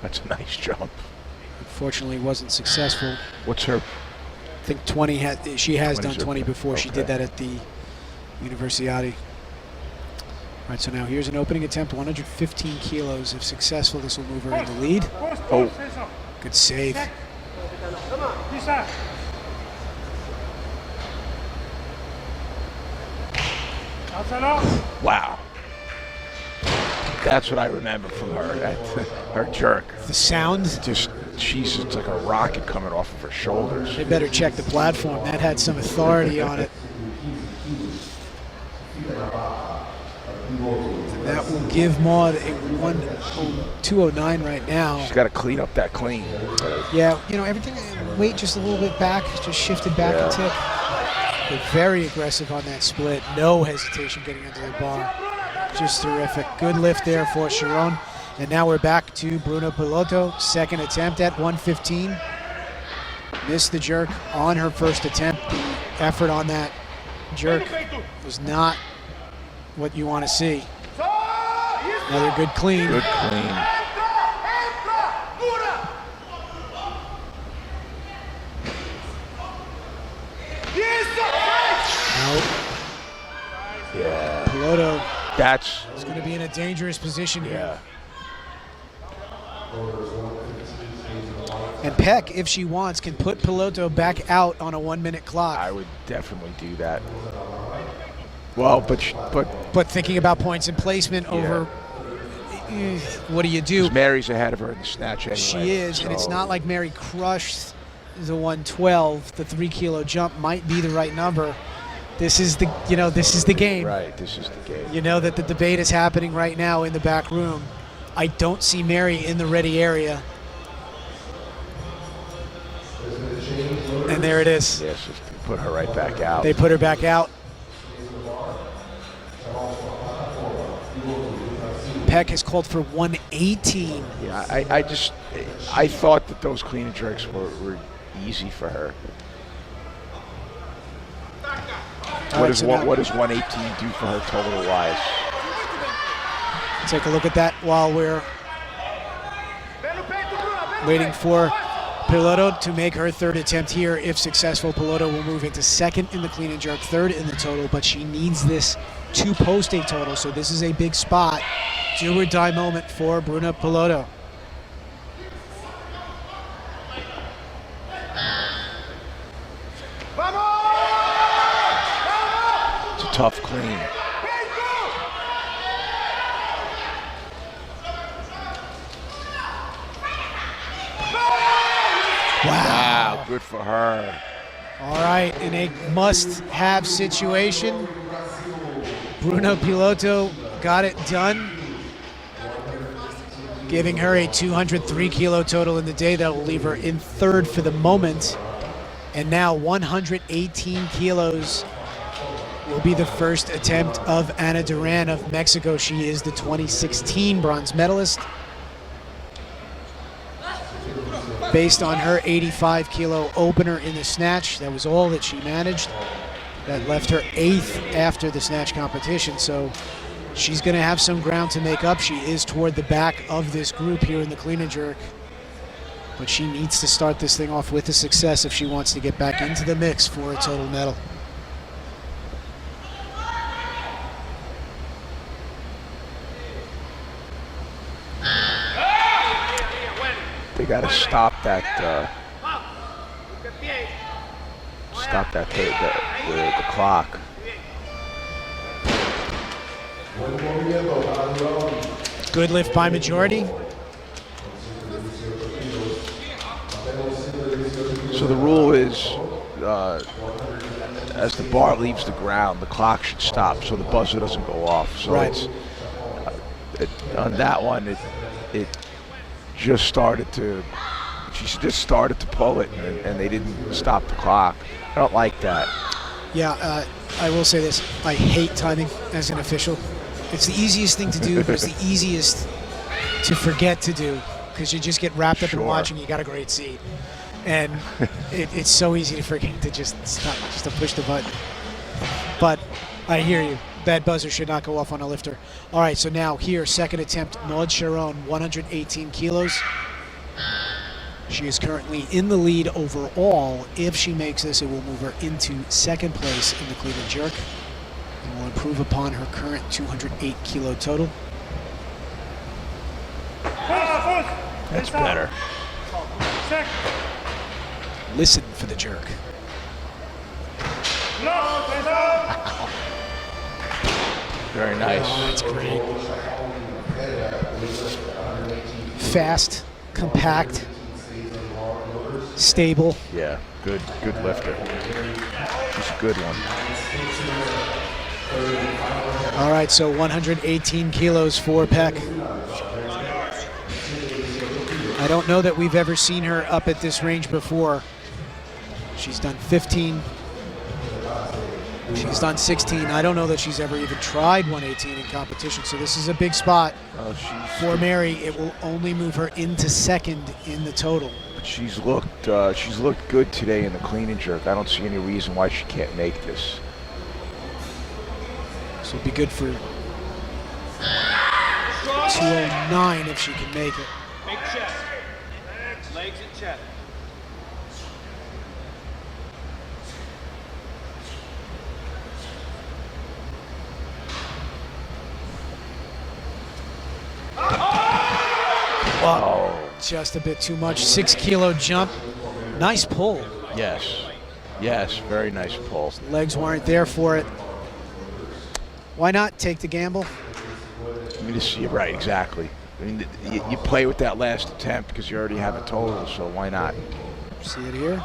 that's a nice jump. Unfortunately, wasn't successful. What's her? I think 20. She has done 20 before. Okay. She did that at the Universiade. All right, so now here's an opening attempt, 115 kilos. If successful, this will move her in the lead. Oh, good save. Wow. That's what I remember from her, her jerk. The sound? Just, she's just like a rocket coming off of her shoulders. They better check the platform. That had some authority on it. And that will give Maud a 209 right now. She's got to clean up that clean. Yeah, you know, everything, weight just a little bit back, just shifted back a tip. But very aggressive on that split. No hesitation getting into the bar. Just terrific. Good lift there for Sharon. And now we're back to Bruna Piloto. Second attempt at 115. Missed the jerk on her first attempt. The effort on that jerk was not what you want to see. Another good clean. Good clean. Yeah. Piloto That's is going to be in a dangerous position here. And Peck, if she wants, can put Piloto back out on a 1-minute clock. I would definitely do that. Well, but thinking about points and placement over, what do you do? Mary's ahead of her in the snatch anyway. She is, and it's not like Mary crushed the 112. The 3-kilo jump might be the right number. This is the, this is the game. Right, this is the game. You know that the debate is happening right now in the back room. I don't see Mary in the ready area. And there it is. Yes, just put her right back out. They put her back out. Peck has called for 118. Yeah, I thought that those clean and jerks were easy for her. What does 118 do for her total wise? Take a look at that while we're waiting for Piloto to make her third attempt here. If successful, Piloto will move into second in the clean and jerk, third in the total, but she needs this to post a total, so this is a big spot. Do or die moment for Bruna Piloto. It's a tough clean. Wow, good for her. All right, in a must-have situation, Bruna Piloto got it done, giving her a 203-kilo total in the day. That will leave her in third for the moment. And now 118 kilos will be the first attempt of Ana Duran of Mexico. She is the 2016 bronze medalist. Based on her 85-kilo opener in the snatch, that was all that she managed. That left her 8th after the snatch competition, so she's going to have some ground to make up. She is toward the back of this group here in the clean and jerk, but she needs to start this thing off with a success if she wants to get back into the mix for a total medal. They got to stop that. The clock. Good lift by majority. So the rule is, as the bar leaves the ground, the clock should stop so the buzzer doesn't go off. So right. On that one, it just started to. She just started to pull it, and they didn't stop the clock. I don't like that. Yeah, I will say this. I hate timing as an official. It's the easiest thing to do, but it's the easiest to forget to do because you just get wrapped up in watching. You got a great seat. And it's so easy to forget to just stop, just to push the button. But I hear you. That buzzer should not go off on a lifter. All right, so now here, second attempt, Maud Sharon, 118 kilos. She is currently in the lead overall. If she makes this, it will move her into second place in the clean and jerk and will improve upon her current 208 kilo total. That's better. Listen for the jerk. Very nice. That's great. Fast, compact, stable. Yeah, good lifter. She's a good one. All right, so 118 kilos for Peck. I don't know that we've ever seen her up at this range before. She's done 15. She's done 16. I don't know that she's ever even tried 118 in competition, so this is a big spot for Mary. It will only move her into second in the total. She's looked good today in the clean and jerk. I don't see any reason why she can't make this. So it'd be good for 209 if she can make it. Big chest. Legs and chest. Oh, just a bit too much. 6 kilo jump. Nice pull. Yes, very nice pull. Legs weren't there for it. Why not take the gamble? I mean, you're right, exactly. I mean, you play with that last attempt because you already have a total, so why not? See it here.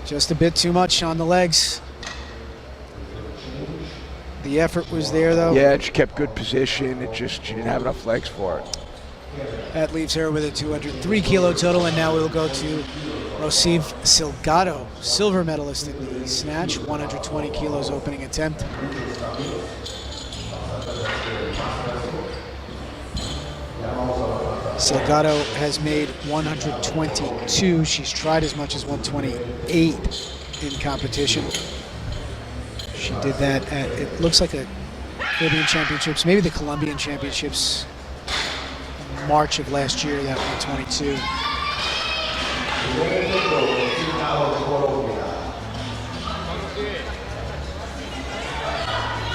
Just a bit too much on the legs. The effort was there, though. Yeah, she kept good position. She didn't have enough legs for it. That leaves her with a 203 kilo total, and now we'll go to Rosiv Silgado, silver medalist in the snatch, 120 kilos opening attempt. Silgado has made 122. She's tried as much as 128 in competition. She did that at, it looks like the Caribbean Championships, maybe the Colombian Championships, March of last year, that 122.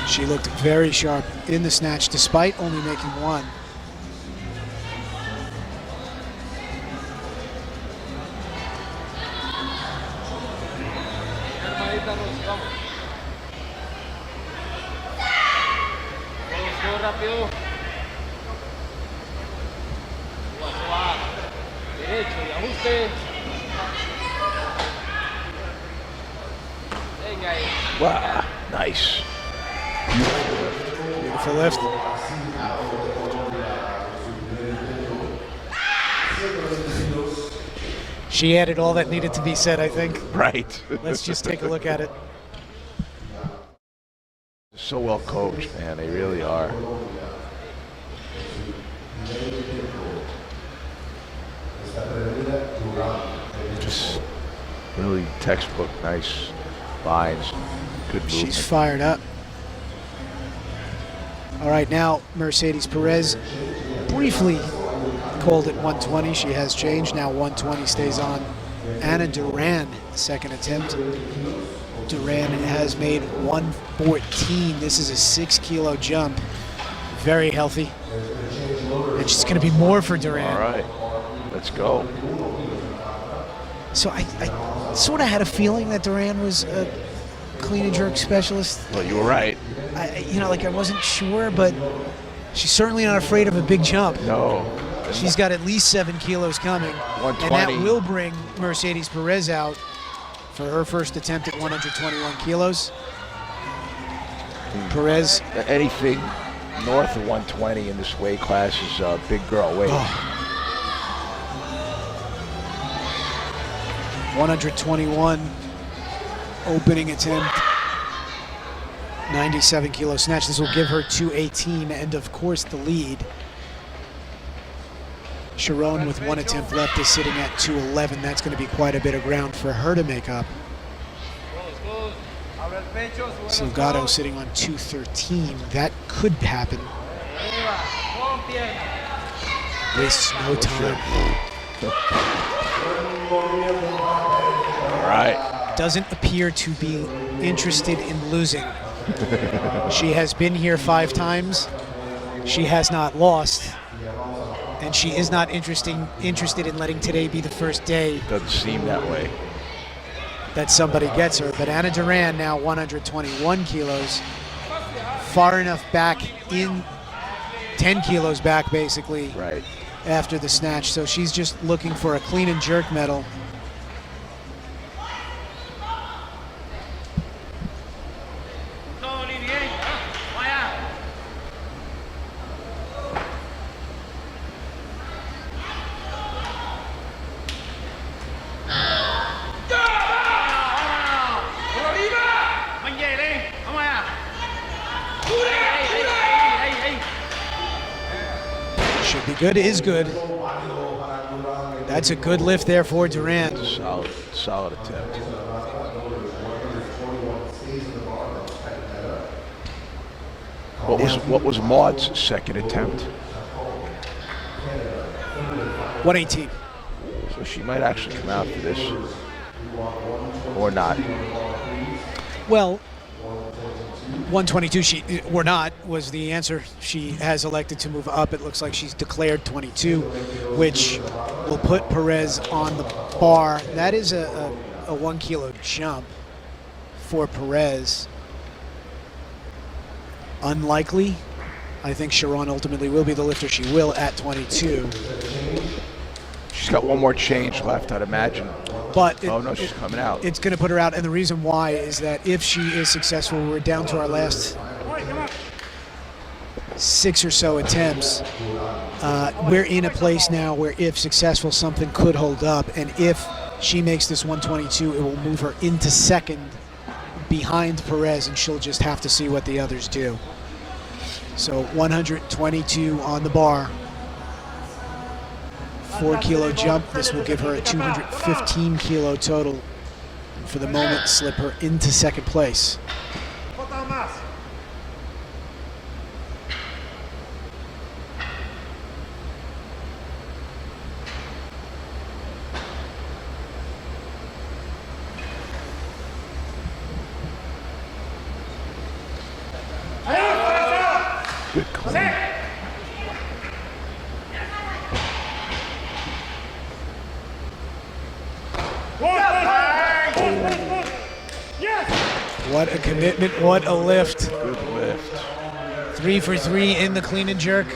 She looked very sharp in the snatch despite only making one. Wow, nice. Beautiful lift. She added all that needed to be said, I think. Right. Let's just take a look at it. So well coached, man. They really are. Just really textbook, nice lines, good movement. She's fired up. All right, now Mercedes Perez briefly called it 120. She has changed. Now 120 stays on. Anna Duran, second attempt. Duran has made 114. This is a 6 kilo jump. Very healthy. And she's going to be more for Duran. All right, let's go. So I sort of had a feeling that Duran was a clean and jerk specialist. Well, you were right. I wasn't sure, but she's certainly not afraid of a big jump. No. She's got at least 7 kilos coming. 120. And that will bring Mercedes Perez out for her first attempt at 121 kilos. Perez. Anything north of 120 in this weight class is a big girl weight. 121 opening attempt. 97 kilo snatch. This will give her 218, and of course the lead. Sharon with one attempt left is sitting at 211. That's going to be quite a bit of ground for her to make up. Salgado sitting on 213. That could happen. Wastes no time. All right. Doesn't appear to be interested in losing. She has been here 5 times. She has not lost. And she is not interested in letting today be the first day. Doesn't seem that way. That somebody gets her. But Ana Duran now 121 kilos. Far enough back in, 10 kilos back basically. Right. After the snatch. So she's just looking for a clean and jerk medal. Should be good, is good. That's a good lift there for Duran. Solid attempt. What was Maud's second attempt? 118. So she might actually come out for this, or not. Well, 122 or not was the answer. She has elected to move up. It looks like she's declared 22, which will put Perez on the bar. That is a 1 kilo jump for Perez. Unlikely. I think Sharon ultimately will be the lifter. She will at 22. She's got one more change left, I'd imagine. But She's coming out. It's going to put her out, and the reason why is that if she is successful, we're down to our last 6 or so attempts. We're in a place now where if successful, something could hold up, and if she makes this 122, it will move her into second behind Perez, and she'll just have to see what the others do. So 122 on the bar. 4 kilo jump. This will give her a 215 kilo total. And for the moment, slip her into second place. Good clean. What a commitment, what a lift. Good lift. 3 for 3 in the clean and jerk.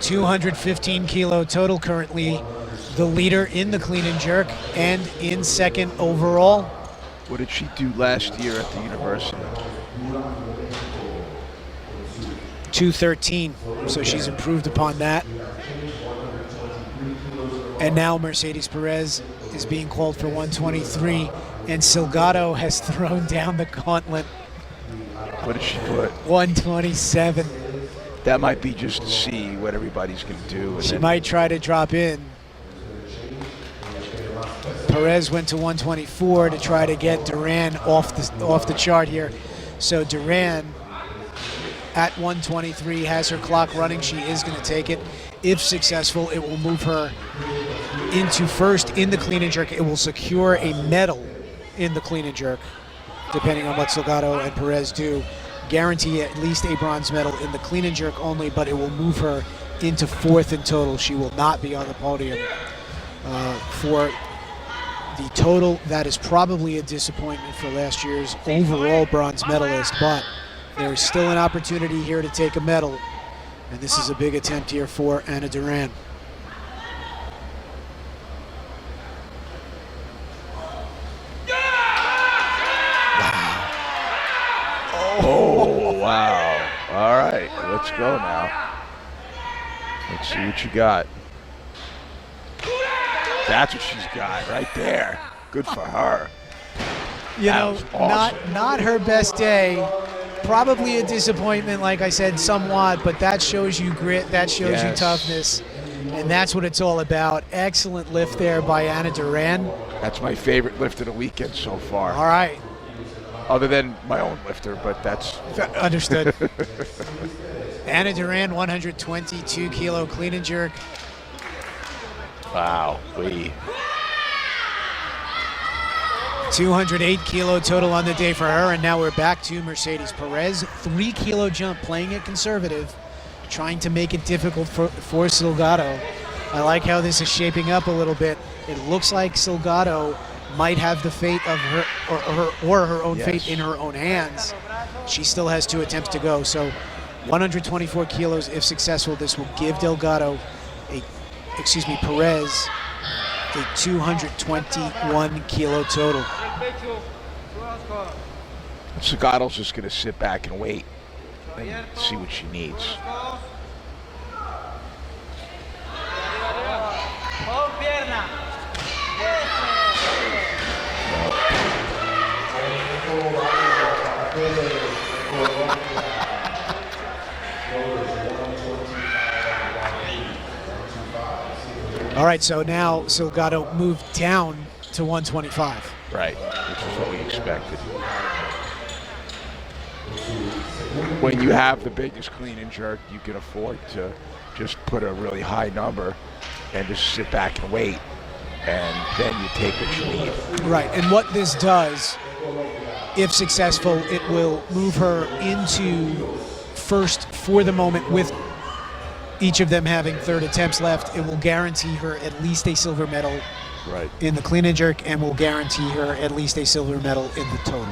215 kilo total, currently the leader in the clean and jerk and in second overall. What did she do last year at the university? 213, so she's improved upon that. And now Mercedes Perez is being called for 123, and Salgado has thrown down the gauntlet. What did she put? 127. That might be just to see what everybody's going to do. And She then might try to drop in. Perez went to 124 to try to get Duran off the chart here. So Duran at 123 has her clock running. She is going to take it. If successful, it will move her into first in the clean and jerk. It will secure a medal in the clean and jerk, depending on what Salgado and Perez do. Guarantee at least a bronze medal in the clean and jerk only, but it will move her into fourth in total. She will not be on the podium. For the total, that is probably a disappointment for last year's overall bronze medalist, but there is still an opportunity here to take a medal, and this is a big attempt here for Ana Duran. Oh, wow. All right, let's go now. Let's see what you got. That's what she's got right there. Good for her. You That know, was awesome. not her best day. Probably a disappointment, like I said, somewhat, but that shows you grit, that shows you Yes. toughness, and that's what it's all about. Excellent lift there by Anna Duran. That's my favorite lift of the weekend so far. All right, Other than my own lifter, but that's understood. Anna Duran, 122 kilo clean and jerk. wow. 208 kilo total on the day for her, and now we're back to Mercedes Perez. 3 kilo jump, playing it conservative, trying to make it difficult for Salgado. I like how this is shaping up a little bit. It looks like Salgado might have the fate of her or her own fate Yes. in her own hands. She still has 2 attempts to go, so 124 kilos if successful. This will give Perez a 221 kilo total. Sagato's just going to sit back and wait and see what she needs. Con pierna. All right, so now Salgado moved down to 125. Right, which is what we expected. When you have the biggest clean and jerk, you can afford to just put a really high number and just sit back and wait, and then you take what you need. Right, and what this does, if successful, it will move her into first for the moment with each of them having 3rd attempts left. It will guarantee her at least a silver medal Right. in the clean and jerk, and will guarantee her at least a silver medal in the total.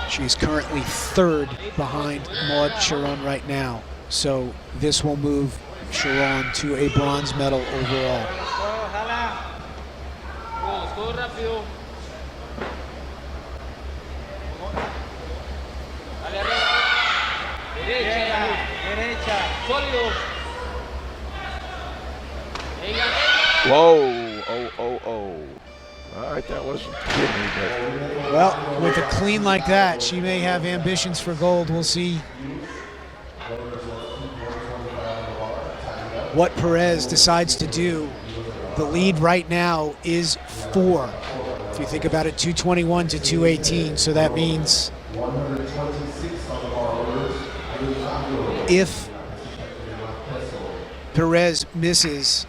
She's currently 3rd behind Maud Sharon right now. So this will move Sharon to a bronze medal overall. Ojalá. Todo rápido. Dale arriba. Derecha. Derecha. Sólido. Venga, Whoa, oh. All right, that wasn't kidding me, Well, with a clean like that, she may have ambitions for gold. We'll see what Perez decides to do. The lead right now is 4. If you think about it, 221 to 218. So that means if Perez misses,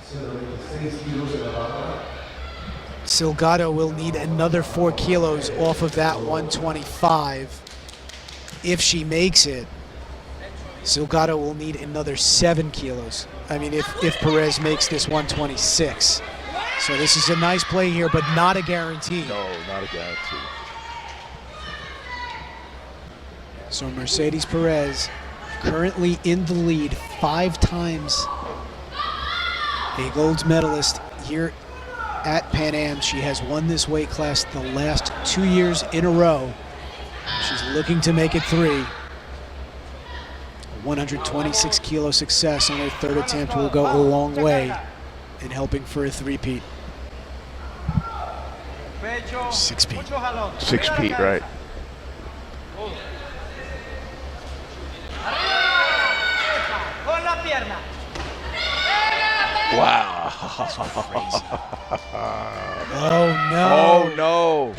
Salgado will need another 4 kilos off of that 125. If she makes it, Salgado will need another 7 kilos. I mean, if Perez makes this 126. So this is a nice play here, but not a guarantee. No, not a guarantee. So Mercedes Perez currently in the lead, 5 times a gold medalist here at Pan Am. She has won this weight class the last 2 years in a row. She's looking to make it 3. 126 kilo success on her 3rd attempt will go a long way in helping for a 3-peat. Pecho. 6-peat. Mucho jalón. 6 Arriba la feet, cabeza. right? Con la pierna. Wow. Oh no. Oh, no.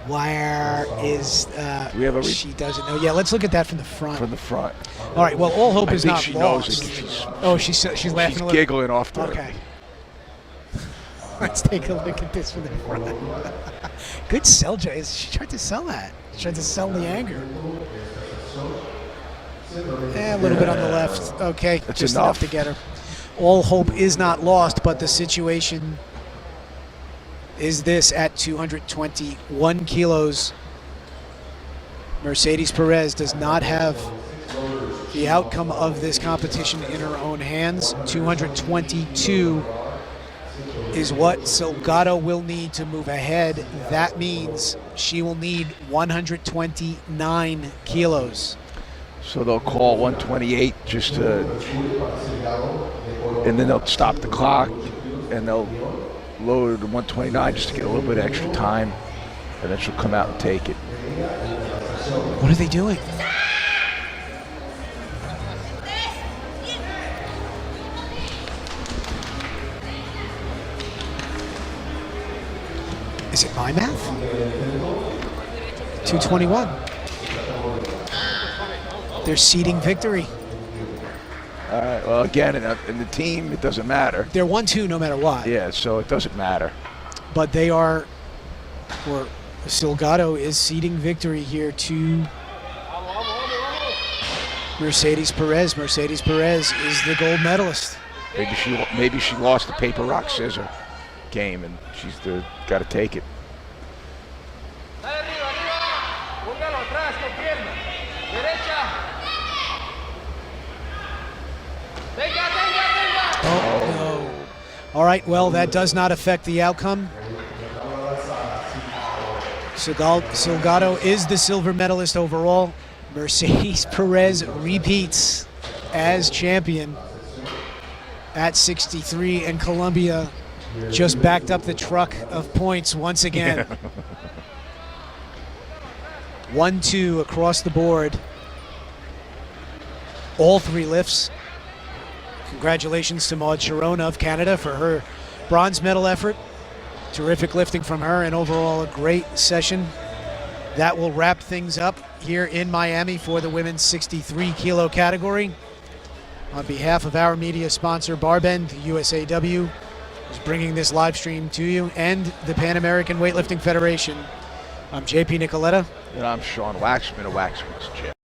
Where is Do we have a she doesn't know. Yeah, let's look at that from the front. From the front. All right, well, all hope I is think not she lost. knows it. She's Oh, she's laughing a little. giggling off to Okay. Let's take a look at this from the front. Good sell, Jay. She tried to sell that. She tried to sell the anger. A little bit on the left. Okay, That's just enough enough. to get her. All hope is not lost, but the situation is this at 221 kilos. Mercedes Perez does not have the outcome of this competition in her own hands. 222 is what Salgado will need to move ahead. That means she will need 129 kilos. So they'll call 128 just to, and then they'll stop the clock, and they'll lower to 129 just to get a little bit of extra time, and then she'll come out and take it. What are they doing? Is it my math? 221. They're ceding victory. All right, well, again, in the team, it doesn't matter. They're 1-2 no matter what. Yeah, so it doesn't matter. But they are, or Silgado is ceding victory here to Mercedes Perez. Mercedes Perez is the gold medalist. Maybe she lost the paper, rock, scissor game, and she's got to take it. Dale arriba, arriba. Póngalo atrás con pierna. Derecha. Venga, venga, venga. Oh, no. All right, well, that does not affect the outcome. Silgado is the silver medalist overall. Mercedes Perez repeats as champion at 63, and Colombia just backed up the truck of points once again. 1-2 across the board. All three lifts. Congratulations to Maud Sharon of Canada for her bronze medal effort. Terrific lifting from her, and overall a great session. That will wrap things up here in Miami for the women's 63 kilo category. On behalf of our media sponsor, Barbend, USAW, is bringing this live stream to you, and the Pan American Weightlifting Federation. I'm JP Nicoletta. And I'm Sean Waxman of Waxman's Gym.